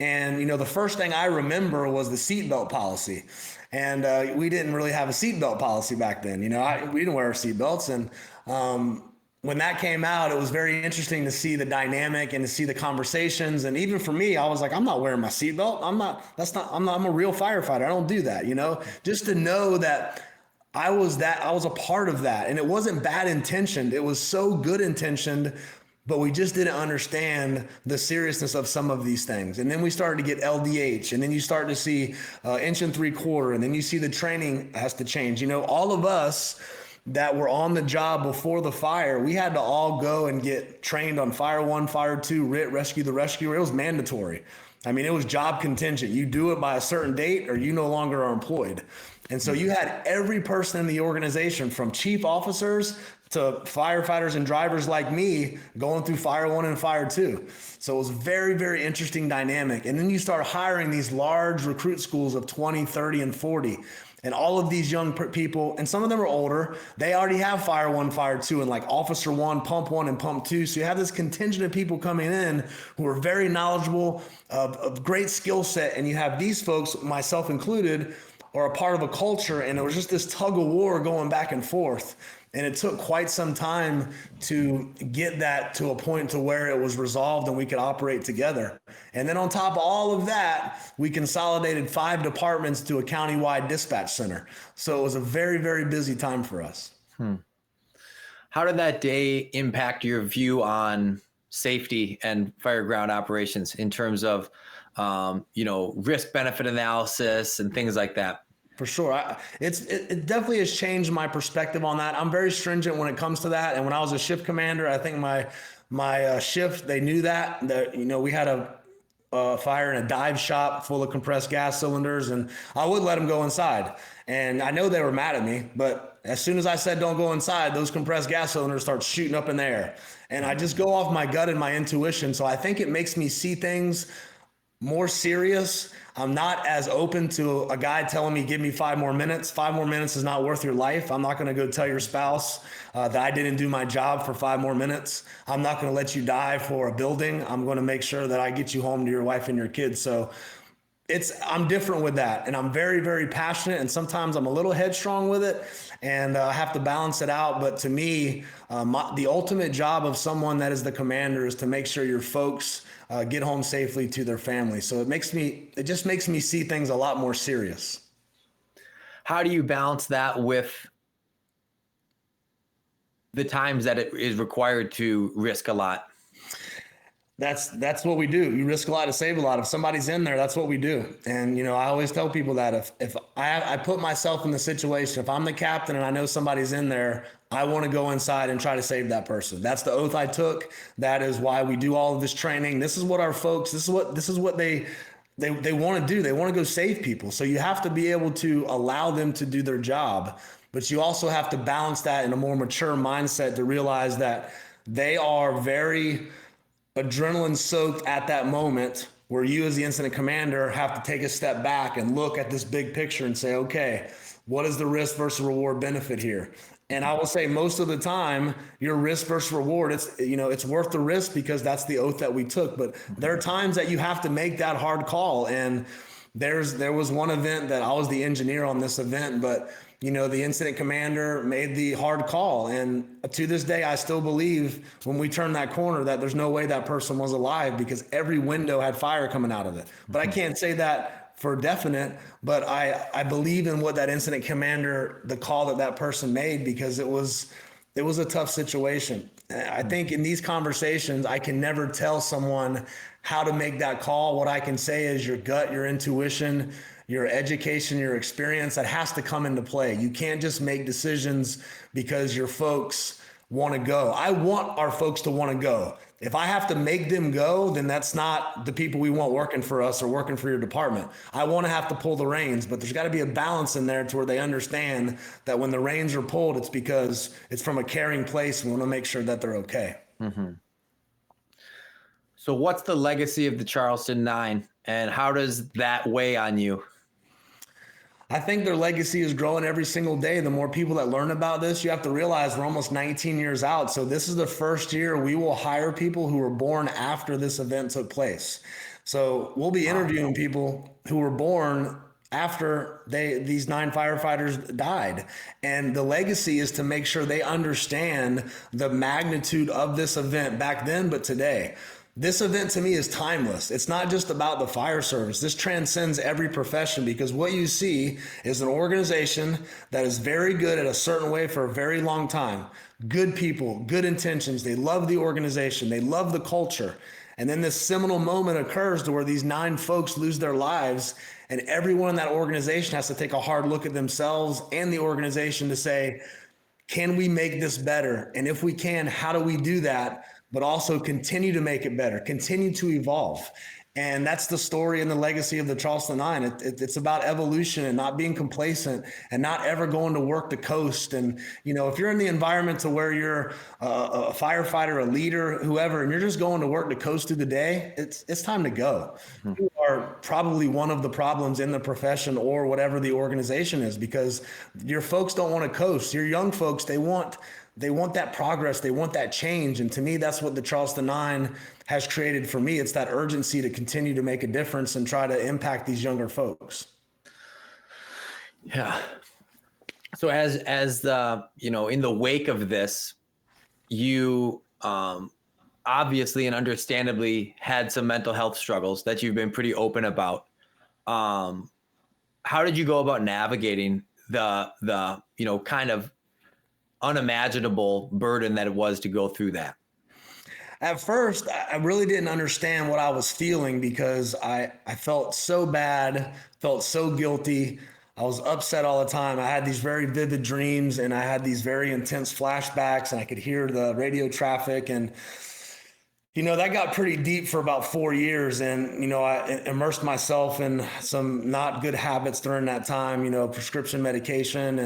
And, the first thing I remember was the seatbelt policy. And we didn't really have a seatbelt policy back then. We didn't wear our seatbelts. And when that came out, it was very interesting to see the dynamic and to see the conversations. And even for me, I was like, I'm not wearing my seatbelt. I'm a real firefighter. I don't do that, just to know that I was a part of that. And it wasn't bad intentioned. It was so good intentioned, but we just didn't understand the seriousness of some of these things. And then we started to get LDH, and then you start to see 1 3/4 inch, and then you see the training has to change. All of us that were on the job before the fire, we had to all go and get trained on Fire 1, Fire 2, RIT, Rescue the Rescuer. It was mandatory. It was job contingent. You do it by a certain date or you no longer are employed. And so you had every person in the organization, from chief officers to firefighters and drivers like me, going through Fire 1 and Fire 2. So it was very, very interesting dynamic. And then you start hiring these large recruit schools of 20, 30, and 40. And all of these young people, and some of them are older, they already have Fire 1, Fire 2, and like Officer 1, Pump 1, and Pump 2. So you have this contingent of people coming in who are very knowledgeable, of great skill set. And you have these folks, myself included, are a part of a culture. And it was just this tug of war going back and forth. And it took quite some time to get that to a point to where it was resolved and we could operate together. And then on top of all of that, we consolidated 5 departments to a countywide dispatch center. So it was a very, very busy time for us. How did that day impact your view on safety and fire ground operations in terms of, risk benefit analysis and things like that? For sure. It definitely has changed my perspective on that. I'm very stringent when it comes to that. And when I was a shift commander, I think my shift, they knew that we had a fire in a dive shop full of compressed gas cylinders, and I would let them go inside. And I know they were mad at me, but as soon as I said, don't go inside, those compressed gas cylinders start shooting up in the air. And I just go off my gut and my intuition. So I think it makes me see things more serious. I'm not as open to a guy telling me, give me 5 more minutes. 5 more minutes is not worth your life. I'm not going to go tell your spouse that I didn't do my job for 5 more minutes. I'm not going to let you die for a building. I'm going to make sure that I get you home to your wife and your kids. So I'm different with that. And I'm very, very passionate. And sometimes I'm a little headstrong with it, and I have to balance it out. But to me, the ultimate job of someone that is the commander is to make sure your folks get home safely to their family. So it just makes me see things a lot more serious. How do you balance that with the times that it is required to risk a lot? That's what we do. You risk a lot to save a lot. If somebody's in there, that's what we do. And, I always tell people that if I put myself in the situation, if I'm the captain and I know somebody's in there, I want to go inside and try to save that person. That's the oath I took. That is why we do all of this training. This is what our folks, this is what they want to do. They want to go save people. So you have to be able to allow them to do their job, but you also have to balance that in a more mature mindset to realize that they are very adrenaline soaked at that moment, where you as the incident commander have to take a step back and look at this big picture and say, okay, what is the risk versus reward benefit here? And I will say most of the time, your risk versus reward, it's worth the risk because that's the oath that we took. But there are times that you have to make that hard call. And there was one event that I was the engineer on this event, but the incident commander made the hard call. And to this day, I still believe when we turned that corner that there's no way that person was alive because every window had fire coming out of it. But I can't say that for definite, but I believe in what that incident commander, the call that person made, because it was a tough situation. I think in these conversations, I can never tell someone how to make that call. What I can say is your gut, your intuition, your education, your experience, that has to come into play. You can't just make decisions because your folks want to go. I want our folks to want to go. If I have to make them go, then that's not the people we want working for us or working for your department. I want to have to pull the reins, but there's got to be a balance in there to where they understand that when the reins are pulled, it's because it's from a caring place. We want to make sure that they're okay. Mm-hmm. So what's the legacy of the Charleston 9 and how does that weigh on you? I think their legacy is growing every single day. The more people that learn about this, you have to realize we're almost 19 years out. So this is the first year we will hire people who were born after this event took place. So we'll be interviewing people who were born after these 9 firefighters died. And the legacy is to make sure they understand the magnitude of this event back then, but today. This event to me is timeless. It's not just about the fire service. This transcends every profession because what you see is an organization that is very good at a certain way for a very long time. Good people, good intentions. They love the organization. They love the culture. And then this seminal moment occurs to where these 9 folks lose their lives and everyone in that organization has to take a hard look at themselves and the organization to say, can we make this better? And if we can, how do we do that? But also continue to make it better, continue to evolve. And that's the story and the legacy of the Charleston 9. It's about evolution and not being complacent and not ever going to work the coast. And, if you're in the environment to where you're a firefighter, a leader, whoever, and you're just going to work the coast through the day, it's time to go. Mm-hmm. You are probably one of the problems in the profession or whatever the organization is because your folks don't want to coast. Your young folks, they want that progress. They want that change. And to me, that's what the Charleston 9 has created for me. It's that urgency to continue to make a difference and try to impact these younger folks. Yeah. So as the, in the wake of this, you obviously and understandably had some mental health struggles that you've been pretty open about. How did you go about navigating the kind of unimaginable burden that it was to go through that? At first, I really didn't understand what I was feeling because I felt so bad, felt so guilty. I was upset all the time. I had these very vivid dreams and I had these very intense flashbacks and I could hear the radio traffic. And, that got pretty deep for about 4 years. And, I immersed myself in some not good habits during that time, prescription medication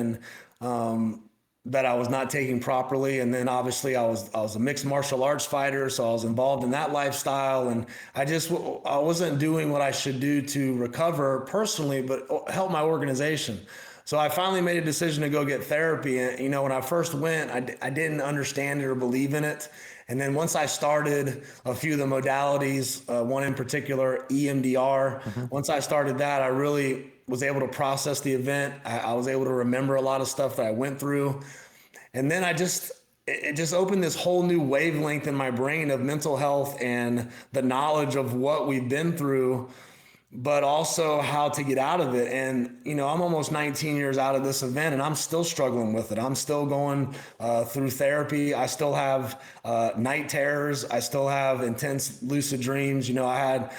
and, that I was not taking properly. And then obviously I was a mixed martial arts fighter. So I was involved in that lifestyle and I wasn't doing what I should do to recover personally, but help my organization. So I finally made a decision to go get therapy. And, when I first went, I didn't understand it or believe in it. And then once I started a few of the modalities, one in particular, EMDR, once I started that, I really was able to process the event. I was able to remember a lot of stuff that I went through. And then it just opened this whole new wavelength in my brain of mental health and the knowledge of what we've been through, but also how to get out of it. And, I'm almost 19 years out of this event and I'm still struggling with it. I'm still going through therapy. I still have night terrors. I still have intense lucid dreams. I had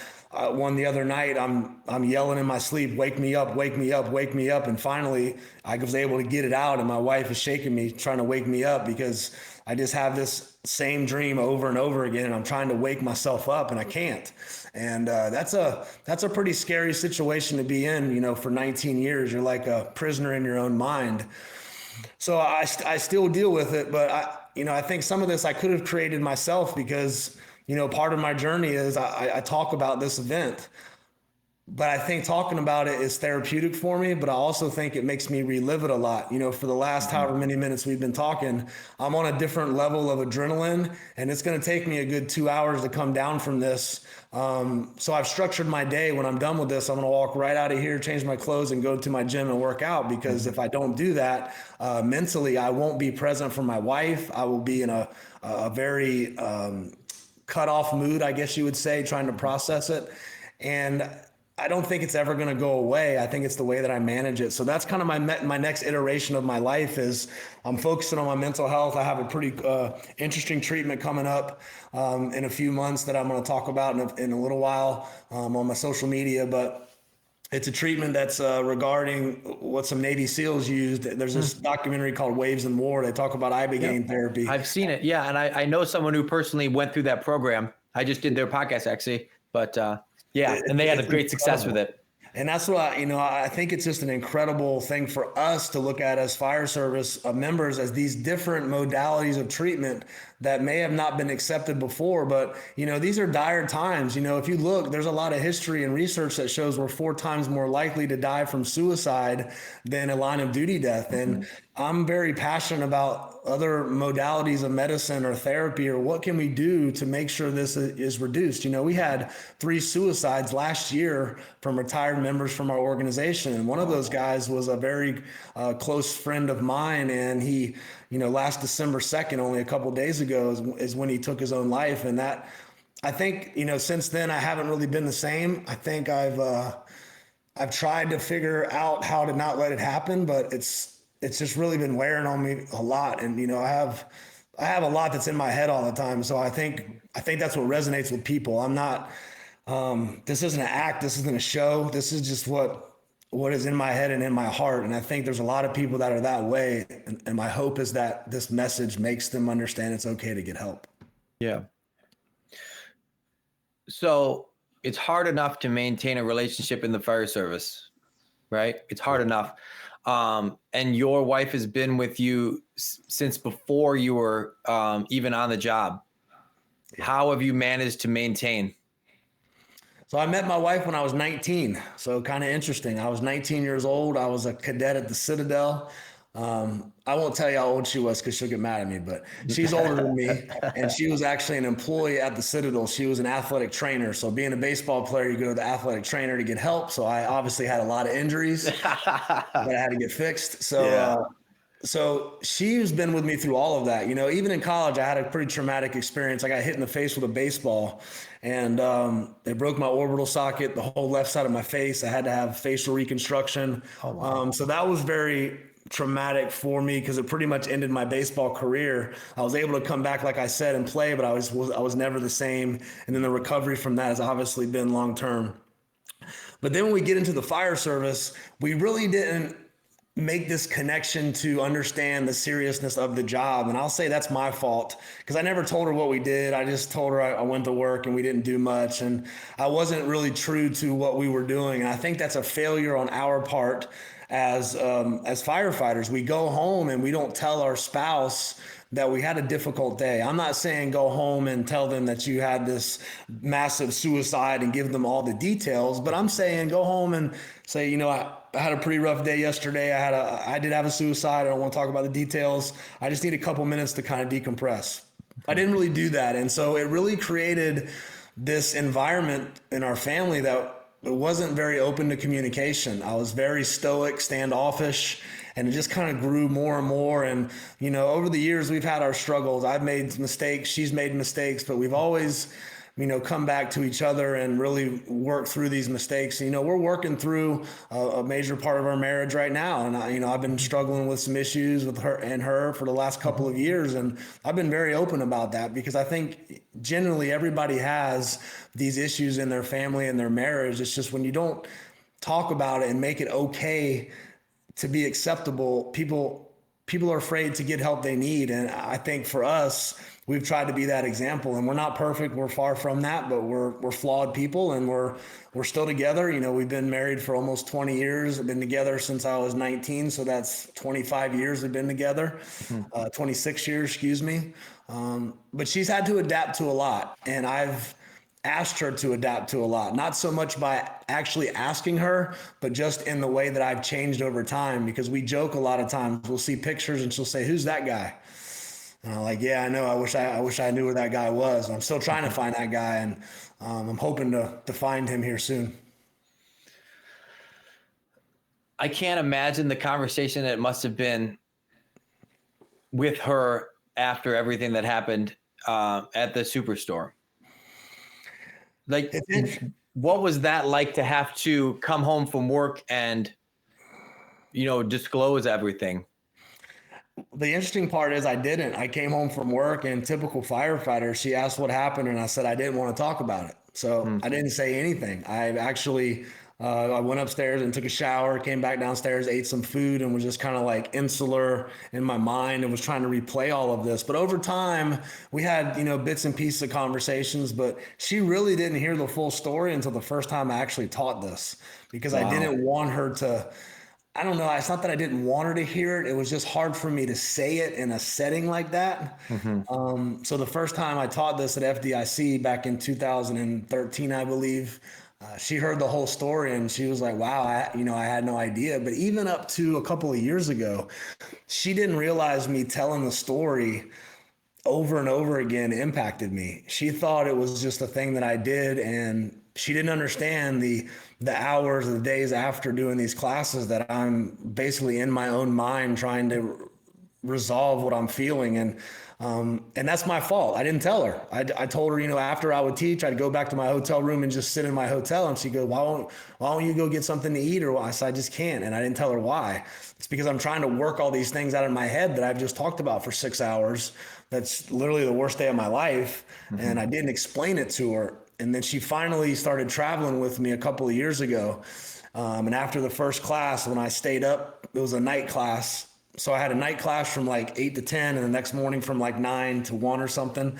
one the other night, I'm yelling in my sleep, wake me up, wake me up, wake me up. And finally I was able to get it out. And my wife is shaking me, trying to wake me up because I just have this same dream over and over again. And I'm trying to wake myself up and I can't. And that's a pretty scary situation to be in, for 19 years. You're like a prisoner in your own mind. So I still deal with it, but I think some of this I could have created myself because part of my journey is I talk about this event. but I think talking about it is therapeutic for me, but I also think it makes me relive it a lot. For the last however many minutes we've been talking, I'm on a different level of adrenaline, and it's going to take me a good 2 hours to come down from this. So I've structured my day. When I'm done with this, I'm going to walk right out of here, change my clothes, and go to my gym and work out, because if I don't do that, mentally, I won't be present for my wife. I will be in a very cut off mood, I guess you would say, trying to process it. And I don't think it's ever going to go away. I think it's the way that I manage it. So that's kind of my next iteration of my life is I'm focusing on my mental health. I have a pretty interesting treatment coming up in a few months that I'm going to talk about in a little while on my social media. But it's a treatment that's regarding what some Navy SEALs used. There's this documentary called Waves in War. They talk about Ibogaine therapy. I've seen it. Yeah. And I know someone who personally went through that program. I just did their podcast actually, but yeah, and they had a great success with it. And that's what I think it's just an incredible thing for us to look at as fire service members, as these different modalities of treatment that may have not been accepted before. But, these are dire times. If you look, there's a lot of history and research that shows we're 4 times more likely to die from suicide than a line of duty death. And I'm very passionate about other modalities of medicine or therapy, or what can we do to make sure this is reduced. We had 3 suicides last year from retired members from our organization. And one of those guys was a very close friend of mine. And he, last December 2nd, only a couple of days ago is when he took his own life. And that, I think, since then I haven't really been the same. I think I've tried to figure out how to not let it happen, but it's just really been wearing on me a lot. And, I have a lot that's in my head all the time. So I think that's what resonates with people. I'm not, this isn't an act. This isn't a show. This is just what is in my head and in my heart. And I think there's a lot of people that are that way. And my hope is that this message makes them understand it's okay to get help. Yeah. So it's hard enough to maintain a relationship in the fire service, right? It's hard enough. And your wife has been with you since before you were even on the job. How have you managed to maintain? So I met my wife when I was 19. So kind of interesting. I was 19 years old. I was a cadet at the Citadel. I won't tell you how old she was because she'll get mad at me, but she's older than me. And she was actually an employee at the Citadel. She was an athletic trainer. So being a baseball player, you go to the athletic trainer to get help. So I obviously had a lot of injuries that I had to get fixed. So, so she's been with me through all of that. Even in college, I had a pretty traumatic experience. I got hit in the face with a baseball, and it broke my orbital socket, the whole left side of my face. I had to have facial reconstruction. Oh, wow. So that was very traumatic for me because it pretty much ended my baseball career. I was able to come back, like I said, and play, but I was never the same. And then the recovery from that has obviously been long term. But then when we get into the fire service, we really didn't make this connection to understand the seriousness of the job. And I'll say that's my fault because I never told her what we did. I just told her I went to work and we didn't do much. And I wasn't really true to what we were doing. And I think that's a failure on our part as firefighters. We go home and we don't tell our spouse that we had a difficult day. I'm not saying go home and tell them that you had this massive suicide and give them all the details, but I'm saying go home and say, I had a pretty rough day yesterday. I did have a suicide. I don't want to talk about the details. I just need a couple minutes to kind of decompress. I didn't really do that. And so it really created this environment in our family that it wasn't very open to communication. I was very stoic, standoffish, and it just kind of grew more and more. And, over the years, we've had our struggles. I've made mistakes. She's made mistakes, but we've always, come back to each other and really work through these mistakes. We're working through a major part of our marriage right now. And, I've been struggling with some issues with her for the last couple of years. And I've been very open about that because I think generally everybody has these issues in their family and their marriage. It's just when you don't talk about it and make it okay to be acceptable, people are afraid to get help they need. And I think for us, we've tried to be that example, and we're not perfect. We're far from that, but we're flawed people, and we're still together. We've been married for almost 20 years. I've been together since I was 19. So that's 25 years we've been together, 26 years, excuse me. But she's had to adapt to a lot. And I've asked her to adapt to a lot, not so much by actually asking her, but just in the way that I've changed over time, because we joke a lot of times. We'll see pictures and she'll say, "Who's that guy?" And I'm like, "Yeah, I know. I wish I knew where that guy was. I'm still trying to find that guy, and I'm hoping to find him here soon." I can't imagine the conversation that it must have been with her after everything that happened at the Superstore. Like, what was that like to have to come home from work and, disclose everything? The interesting part is I didn't. I came home from work, and typical firefighter, she asked what happened, and I said I didn't want to talk about it. So I didn't say anything. I actually I went upstairs and took a shower, came back downstairs, ate some food, and was just kind of like insular in my mind and was trying to replay all of this. But over time, we had, bits and pieces of conversations, but she really didn't hear the full story until the first time I actually taught this, because I didn't want her to. I don't know. It's not that I didn't want her to hear it. It was just hard for me to say it in a setting like that. So the first time I taught this at FDIC back in 2013, I believe, she heard the whole story and she was like, "Wow, I had no idea." But even up to a couple of years ago, she didn't realize me telling the story over and over again impacted me. She thought it was just a thing that I did, and she didn't understand the hours, the days after doing these classes that I'm basically in my own mind trying to resolve what I'm feeling. And that's my fault. I didn't tell her. I told her, after I would teach, I'd go back to my hotel room and just sit in my hotel. And she'd go, why don't you go get something to eat? Or I said, "I just can't." And I didn't tell her why. It's because I'm trying to work all these things out of my head that I've just talked about for 6 hours. That's literally the worst day of my life. And I didn't explain it to her. And then she finally started traveling with me a couple of years ago. And after the first class, when I stayed up, it was a night class. So I had a night class from like 8 to 10, and the next morning from like 9 to 1 or something.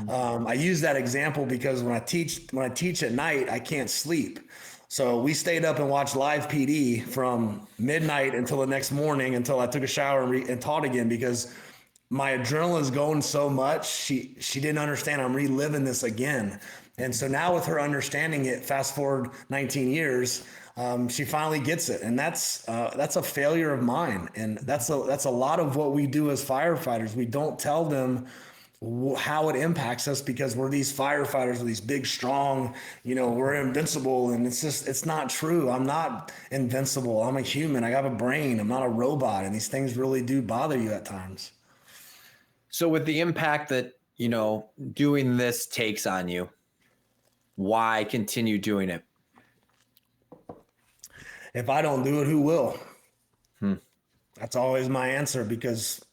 I use that example because when I teach at night, I can't sleep. So we stayed up and watched live PD from midnight until the next morning, until I took a shower and taught again, because my adrenaline's going so much. She didn't understand I'm reliving this again. And so now with her understanding it, fast forward 19 years, she finally gets it. And that's a failure of mine. And that's a lot of what we do as firefighters. We don't tell them how it impacts us, because we're these firefighters, we're these big, strong, we're invincible. And it's not true. I'm not invincible. I'm a human. I have a brain. I'm not a robot. And these things really do bother you at times. So with the impact that, doing this takes on you, why continue doing it? If I don't do it, who will? That's always my answer, because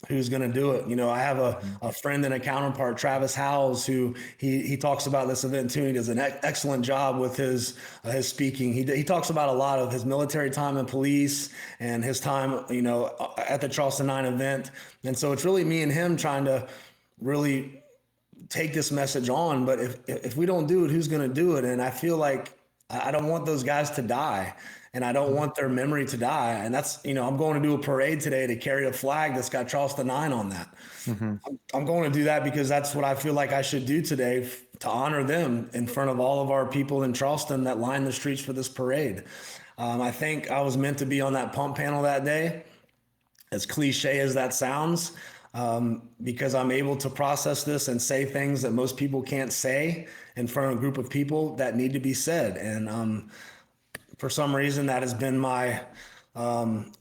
who's going to do it? I have a friend and a counterpart, Travis Howells, who he talks about this event too. He does an excellent job with his speaking. He talks about a lot of his military time in police and his time, at the Charleston 9 event. And so it's really me and him trying to really take this message on. But if we don't do it, who's going to do it? And I feel like I don't want those guys to die, and I don't want their memory to die. And that's, I'm going to do a parade today to carry a flag that's got Charleston 9 on that. I'm going to do that because that's what I feel like I should do today, to honor them in front of all of our people in Charleston that line the streets for this parade. I think I was meant to be on that pump panel that day, as cliche as that sounds. Because I'm able to process this and say things that most people can't say in front of a group of people that need to be said. And for some reason, that has been my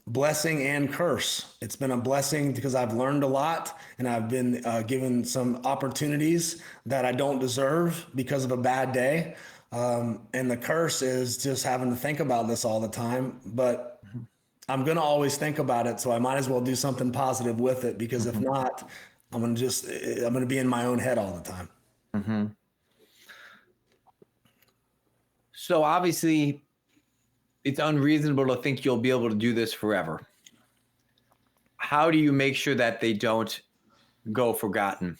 blessing and curse. It's been a blessing because I've learned a lot, and I've been given some opportunities that I don't deserve because of a bad day. And the curse is just having to think about this all the time. But I'm going to always think about it, so I might as well do something positive with it, because if not, I'm going to be in my own head all the time. So obviously it's unreasonable to think you'll be able to do this forever. How do you make sure that they don't go forgotten?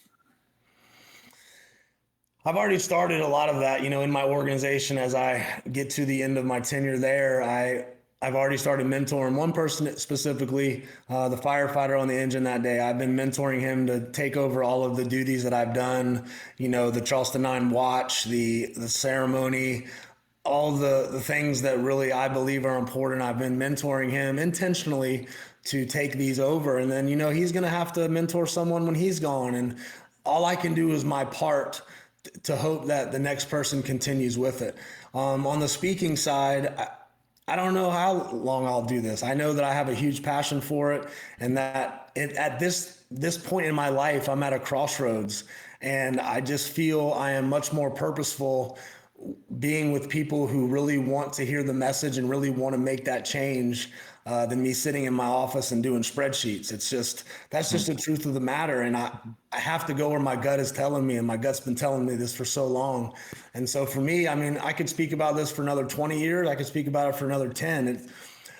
I've already started a lot of that, in my organization. As I get to the end of my tenure there, I I've already started mentoring one person specifically, the firefighter on the engine that day. I've been mentoring him to take over all of the duties that I've done, the Charleston 9 watch, the ceremony, all the things that really I believe are important. I've been mentoring him intentionally to take these over. And then, he's going to have to mentor someone when he's gone. And all I can do is my part to hope that the next person continues with it. On the speaking side, I don't know how long I'll do this. I know that I have a huge passion for it, and that at this point in my life, I'm at a crossroads, and I just feel I am much more purposeful being with people who really want to hear the message and really want to make that change than me sitting in my office and doing spreadsheets. That's just the truth of the matter. And I have to go where my gut is telling me, and my gut's been telling me this for so long. And so for me, I could speak about this for another 20 years. I could speak about it for another 10.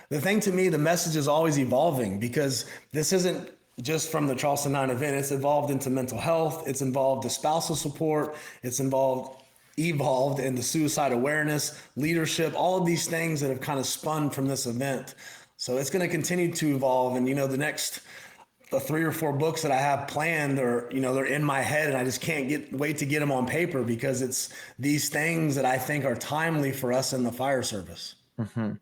The thing to me, the message is always evolving, because this isn't just from the Charleston 9 event. It's evolved into mental health. It's involved the spousal support. It's evolved into suicide awareness, leadership, all of these things that have kind of spun from this event. So it's going to continue to evolve. And, the next 3 or 4 books that I have planned are, they're in my head, and I just can't wait to get them on paper, because it's these things that I think are timely for us in the fire service. Mm-hmm.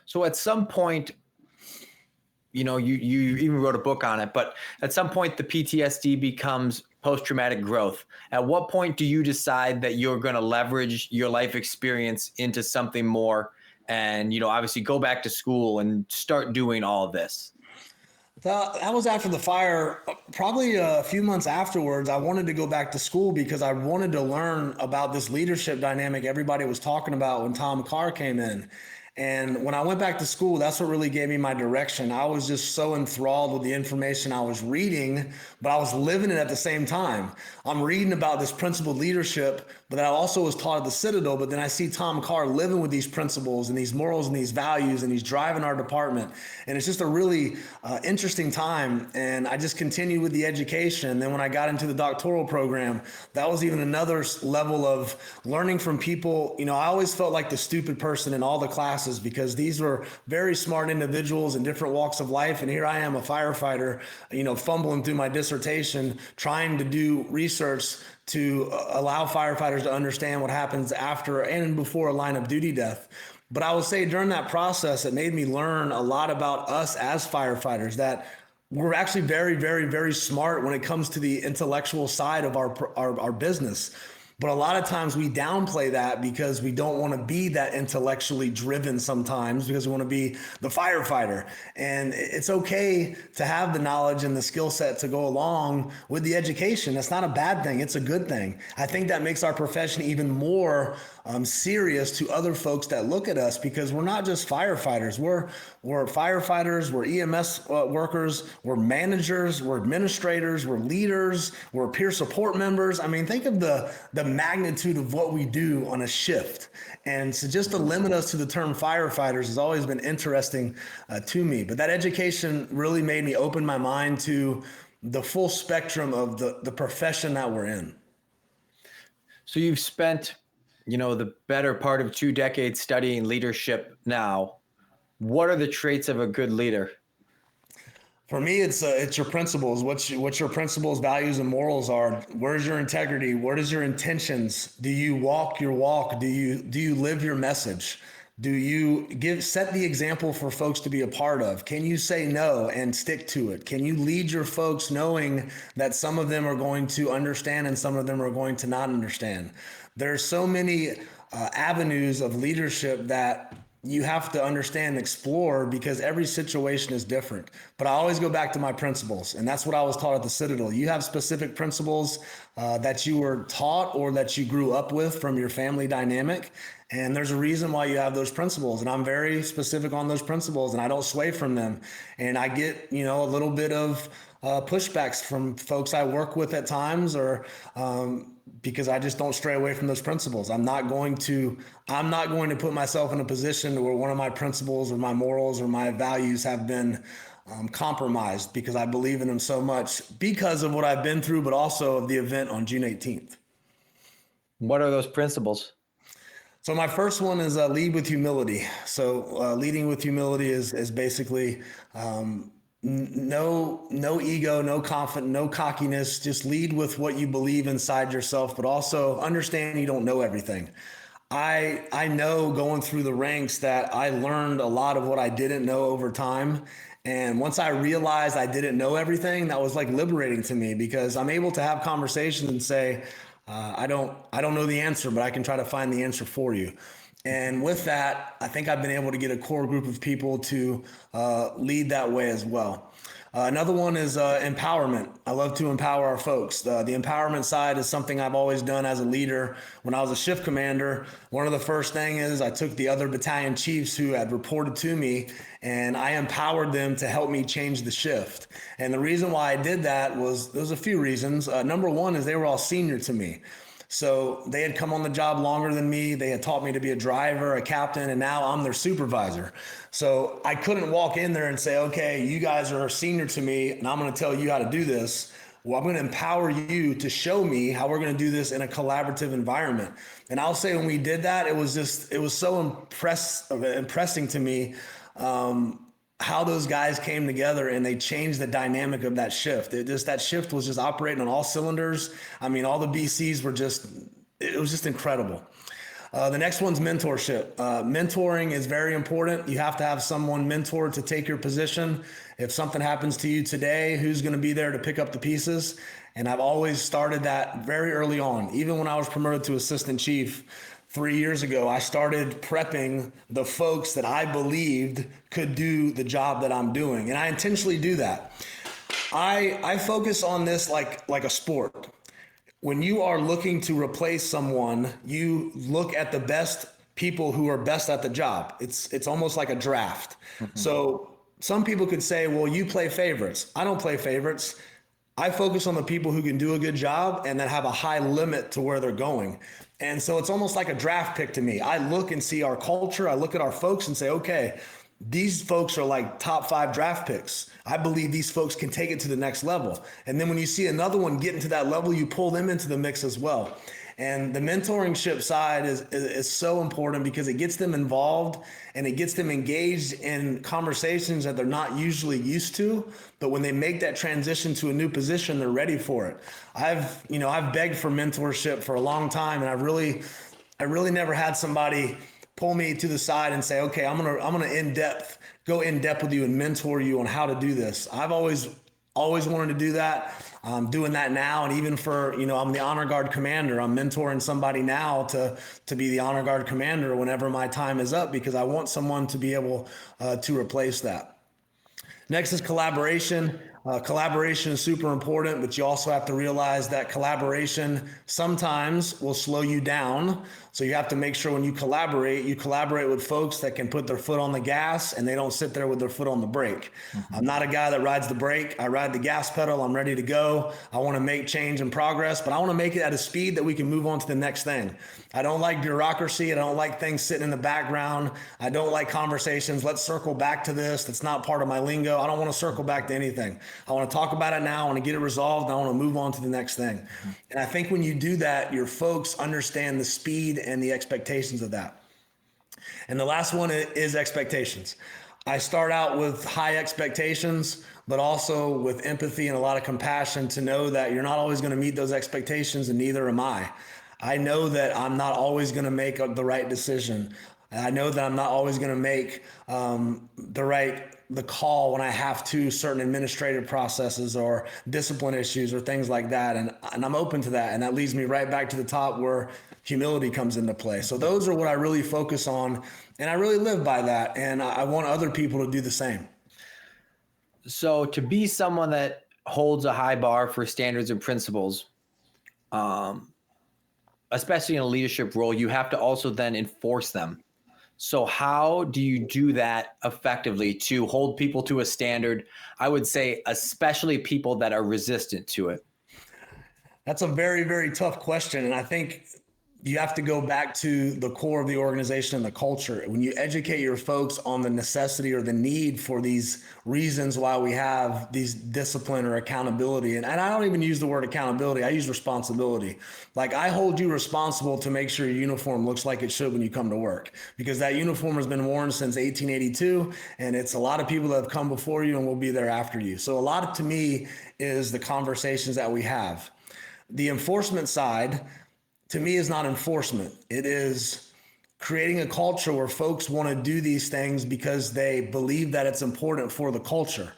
So at some point, you even wrote a book on it, but at some point the PTSD becomes post-traumatic growth. At what point do you decide that you're going to leverage your life experience into something more and, obviously go back to school and start doing all of this? That was after the fire. Probably a few months afterwards, I wanted to go back to school because I wanted to learn about this leadership dynamic everybody was talking about when Tom Carr came in. And when I went back to school, that's what really gave me my direction. I was just so enthralled with the information I was reading, but I was living it at the same time. I'm reading about this principled leadership, but I also was taught at the Citadel, but then I see Tom Carr living with these principles and these morals and these values, and he's driving our department. And it's just a really interesting time. And I just continued with the education. Then when I got into the doctoral program, that was even another level of learning from people. I always felt like the stupid person in all the classes, because these were very smart individuals in different walks of life. And here I am, a firefighter, fumbling through my dissertation, trying to do research to allow firefighters to understand what happens after and before a line of duty death. But I will say during that process, it made me learn a lot about us as firefighters, that we're actually very, very, very smart when it comes to the intellectual side of our business. But a lot of times we downplay that because we don't want to be that intellectually driven sometimes, because we want to be the firefighter. And it's okay to have the knowledge and the skill set to go along with the education. That's not a bad thing. It's a good thing. I think that makes our profession even more serious to other folks that look at us, because we're not just firefighters. We're firefighters, we're EMS workers, we're managers, we're administrators, we're leaders, we're peer support members. Think of the magnitude of what we do on a shift. And so just to limit us to the term firefighters has always been interesting to me. But that education really made me open my mind to the full spectrum of the profession that we're in. So you've spent, the better part of 2 decades studying leadership now. What are the traits of a good leader? For me, it's your principles. What your principles, values, and morals are. Where's your integrity? What is your intentions? Do you walk your walk? Do you live your message? Do you set the example for folks to be a part of? Can you say no and stick to it? Can you lead your folks knowing that some of them are going to understand and some of them are going to not understand? There's so many avenues of leadership that you have to understand and explore, because every situation is different. But I always go back to my principles, and that's what I was taught at the Citadel. You have specific principles that you were taught or that you grew up with from your family dynamic, and there's a reason why you have those principles. And I'm very specific on those principles, and I don't sway from them. And I get, a little bit of pushbacks from folks I work with at times, or because I just don't stray away from those principles. I'm not going to put myself in a position where one of my principles or my morals or my values have been compromised, because I believe in them so much because of what I've been through, but also of the event on June 18th. What are those principles? So my first one is lead with humility. So leading with humility is basically no ego, no confidence, no cockiness. Just lead with what you believe inside yourself, but also understand you don't know everything. I know going through the ranks that I learned a lot of what I didn't know over time. And once I realized I didn't know everything, that was like liberating to me, because I'm able to have conversations and say, I don't know the answer, but I can try to find the answer for you. And with that, I think I've been able to get a core group of people to lead that way as well. Another one is empowerment. I love to empower our folks. The empowerment side is something I've always done as a leader. When I was a shift commander, one of the first things is I took the other battalion chiefs who had reported to me, and I empowered them to help me change the shift. And the reason why I did that was, there's a few reasons. Number one is they were all senior to me. So they had come on the job longer than me. They had taught me to be a driver, a captain, and now I'm their supervisor. So I couldn't walk in there and say, okay, you guys are senior to me and I'm going to tell you how to do this. Well, I'm going to empower you to show me how we're going to do this in a collaborative environment. And I'll say when we did that, it was so impressing to me how those guys came together and they changed the dynamic of that shift. That shift was just operating on all cylinders. I mean, all the BCs were it was just incredible. The next one's mentorship. Mentoring is very important. You have to have someone mentored to take your position. If something happens to you today, who's going to be there to pick up the pieces? And I've always started that very early on. Even when I was promoted to assistant chief 3 years ago, I started prepping the folks that I believed could do the job that I'm doing. And I intentionally do that. I focus on this like a sport. When you are looking to replace someone, you look at the best people who are best at the job. It's almost like a draft. Mm-hmm. So some people could say, well, you play favorites. I don't play favorites. I focus on the people who can do a good job and that have a high limit to where they're going. And so it's almost like a draft pick to me. I look and see our culture. I look at our folks and say, okay, these folks are like top 5 draft picks. I believe these folks can take it to the next level. And then when you see another one get into that level, you pull them into the mix as well. And the mentorship side is so important because it gets them involved and it gets them engaged in conversations that they're not usually used to. But when they make that transition to a new position, they're ready for it. I've begged for mentorship for a long time, and I really never had somebody pull me to the side and say, okay, I'm gonna go in depth with you and mentor you on how to do this. I've always wanted to do that. I'm doing that now. And even for, I'm the honor guard commander. I'm mentoring somebody now to be the honor guard commander whenever my time is up, because I want someone to be able to replace that. Next is collaboration. Collaboration is super important, but you also have to realize that collaboration sometimes will slow you down. So you have to make sure when you collaborate with folks that can put their foot on the gas and they don't sit there with their foot on the brake. Mm-hmm. I'm not a guy that rides the brake. I ride the gas pedal. I'm ready to go. I want to make change and progress, but I want to make it at a speed that we can move on to the next thing. I don't like bureaucracy. I don't like things sitting in the background. I don't like conversations. Let's circle back to this. That's not part of my lingo. I don't want to circle back to anything. I want to talk about it now. I want to get it resolved. And I want to move on to the next thing. Mm-hmm. And I think when you do that, your folks understand the speed and the expectations of that. And the last one is expectations. I start out with high expectations, but also with empathy and a lot of compassion to know that you're not always going to meet those expectations, and neither am I. I know that I'm not always going to make the right decision. I know that I'm not always going to make the call when I have to, certain administrative processes or discipline issues or things like that. And I'm open to that. And that leads me right back to the top where humility comes into play. So those are what I really focus on. And I really live by that. And I want other people to do the same. So to be someone that holds a high bar for standards and principles, especially in a leadership role, you have to also then enforce them. So how do you do that effectively to hold people to a standard? I would say, especially people that are resistant to it. That's a very, very tough question. And I think you have to go back to the core of the organization and the culture. When you educate your folks on the necessity or the need for these reasons why we have these discipline or accountability, and I don't even use the word accountability, I use responsibility. Like, I hold you responsible to make sure your uniform looks like it should when you come to work, because that uniform has been worn since 1882, and it's a lot of people that have come before you and will be there after you. So a lot of, to me, is the conversations that we have. The enforcement side, to me, is not enforcement. It is creating a culture where folks want to do these things because they believe that it's important for the culture.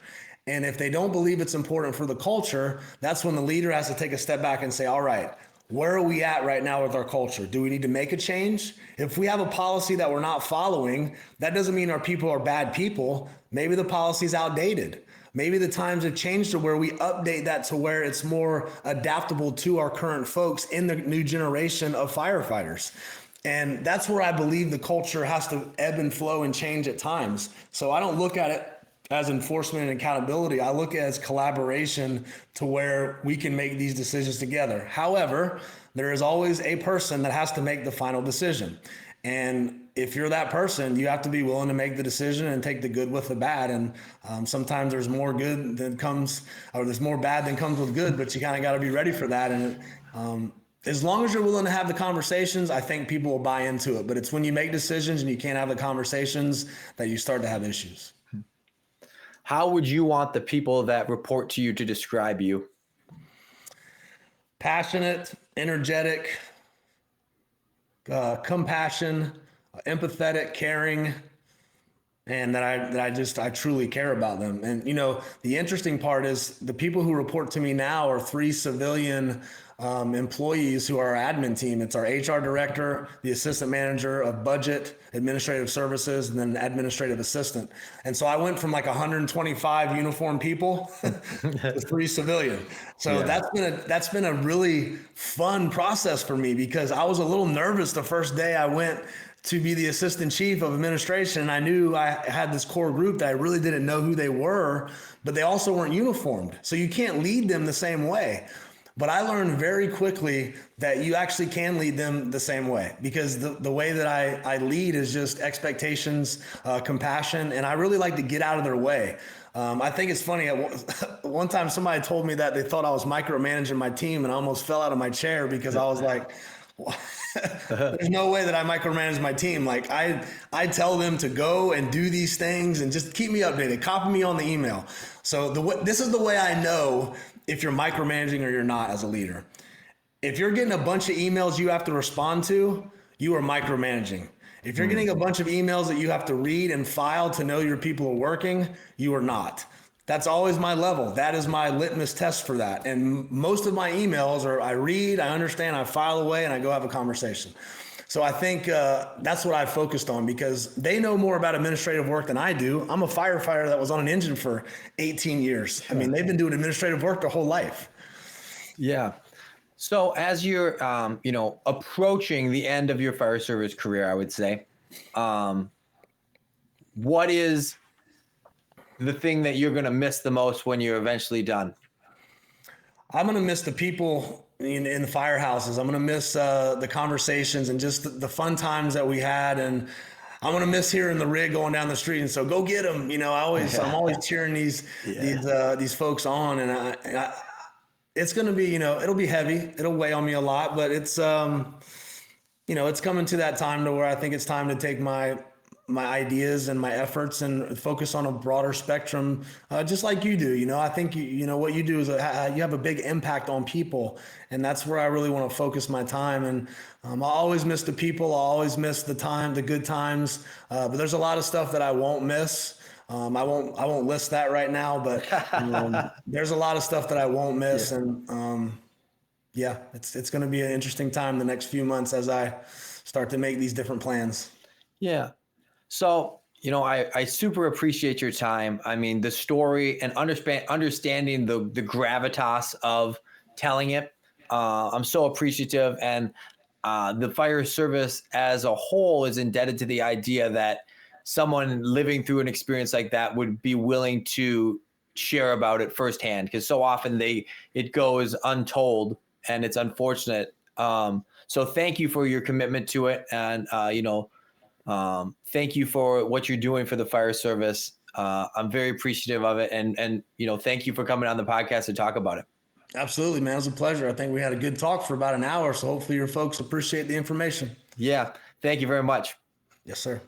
And if they don't believe it's important for the culture, that's when the leader has to take a step back and say, all right, where are we at right now with our culture? Do we need to make a change? If we have a policy that we're not following, that doesn't mean our people are bad people. Maybe the policy is outdated. Maybe the times have changed to where we update that to where it's more adaptable to our current folks in the new generation of firefighters. And that's where I believe the culture has to ebb and flow and change at times. So I don't look at it as enforcement and accountability. I look at it as collaboration to where we can make these decisions together. However, there is always a person that has to make the final decision. And if you're that person, you have to be willing to make the decision and take the good with the bad. And sometimes there's more good than comes, or there's more bad than comes with good, but you kind of got to be ready for that. And as long as you're willing to have the conversations, I think people will buy into it. But it's when you make decisions and you can't have the conversations that you start to have issues. How would you want the people that report to you to describe you? Passionate, energetic, compassion, empathetic, caring, and that I truly care about them. And, you know, the interesting part is the people who report to me now are 3 civilian employees who are our admin team. It's our HR director, the assistant manager of budget, administrative services, and then an administrative assistant. And so I went from like 125 uniformed people to 3 civilian. So yeah, that's been a really fun process for me, because I was a little nervous the first day I went to be the assistant chief of administration. And I knew I had this core group that I really didn't know who they were, but they also weren't uniformed. So you can't lead them the same way. But I learned very quickly that you actually can lead them the same way, because the way that I lead is just expectations, compassion, and I really like to get out of their way. I think it's funny. One time somebody told me that they thought I was micromanaging my team, and I almost fell out of my chair because I was like, there's no way that I micromanage my team. Like I tell them to go and do these things and just keep me updated, copy me on the email. So this is the way I know if you're micromanaging or you're not as a leader. If you're getting a bunch of emails you have to respond to, you are micromanaging. If you're getting a bunch of emails that you have to read and file to know your people are working, you are not. That's always my level. That is my litmus test for that. And most of my emails are I read, I understand, I file away, and I go have a conversation. So I think that's what I focused on, because they know more about administrative work than I do. I'm a firefighter that was on an engine for 18 years. I mean, they've been doing administrative work their whole life. Yeah. So as you're, approaching the end of your fire service career, I would say, what is the thing that you're going to miss the most when you're eventually done? I'm going to miss the people in the firehouses. I'm going to miss the conversations and just the fun times that we had. And I'm going to miss hearing the rig going down the street. And so go get them. You know, I'm always cheering these folks on. And it's going to be, it'll be heavy. It'll weigh on me a lot, but it's, it's coming to that time to where I think it's time to take my ideas and my efforts and focus on a broader spectrum, just like you do. I think, what you do is you have a big impact on people, and that's where I really want to focus my time. And I'll always miss the people. I'll always miss the good times. But there's a lot of stuff that I won't miss. I won't list that right now, but there's a lot of stuff that I won't miss. Yeah. And it's going to be an interesting time the next few months as I start to make these different plans. Yeah. So, I super appreciate your time. I mean, the story and understanding the gravitas of telling it. I'm so appreciative. And the fire service as a whole is indebted to the idea that someone living through an experience like that would be willing to share about it firsthand, because so often it goes untold, and it's unfortunate. So So thank you for your commitment to it. And, thank you for what you're doing for the fire service. I'm very appreciative of it. And, thank you for coming on the podcast to talk about it. Absolutely, man. It was a pleasure. I think we had a good talk for about an hour. So hopefully your folks appreciate the information. Yeah. Thank you very much. Yes, sir.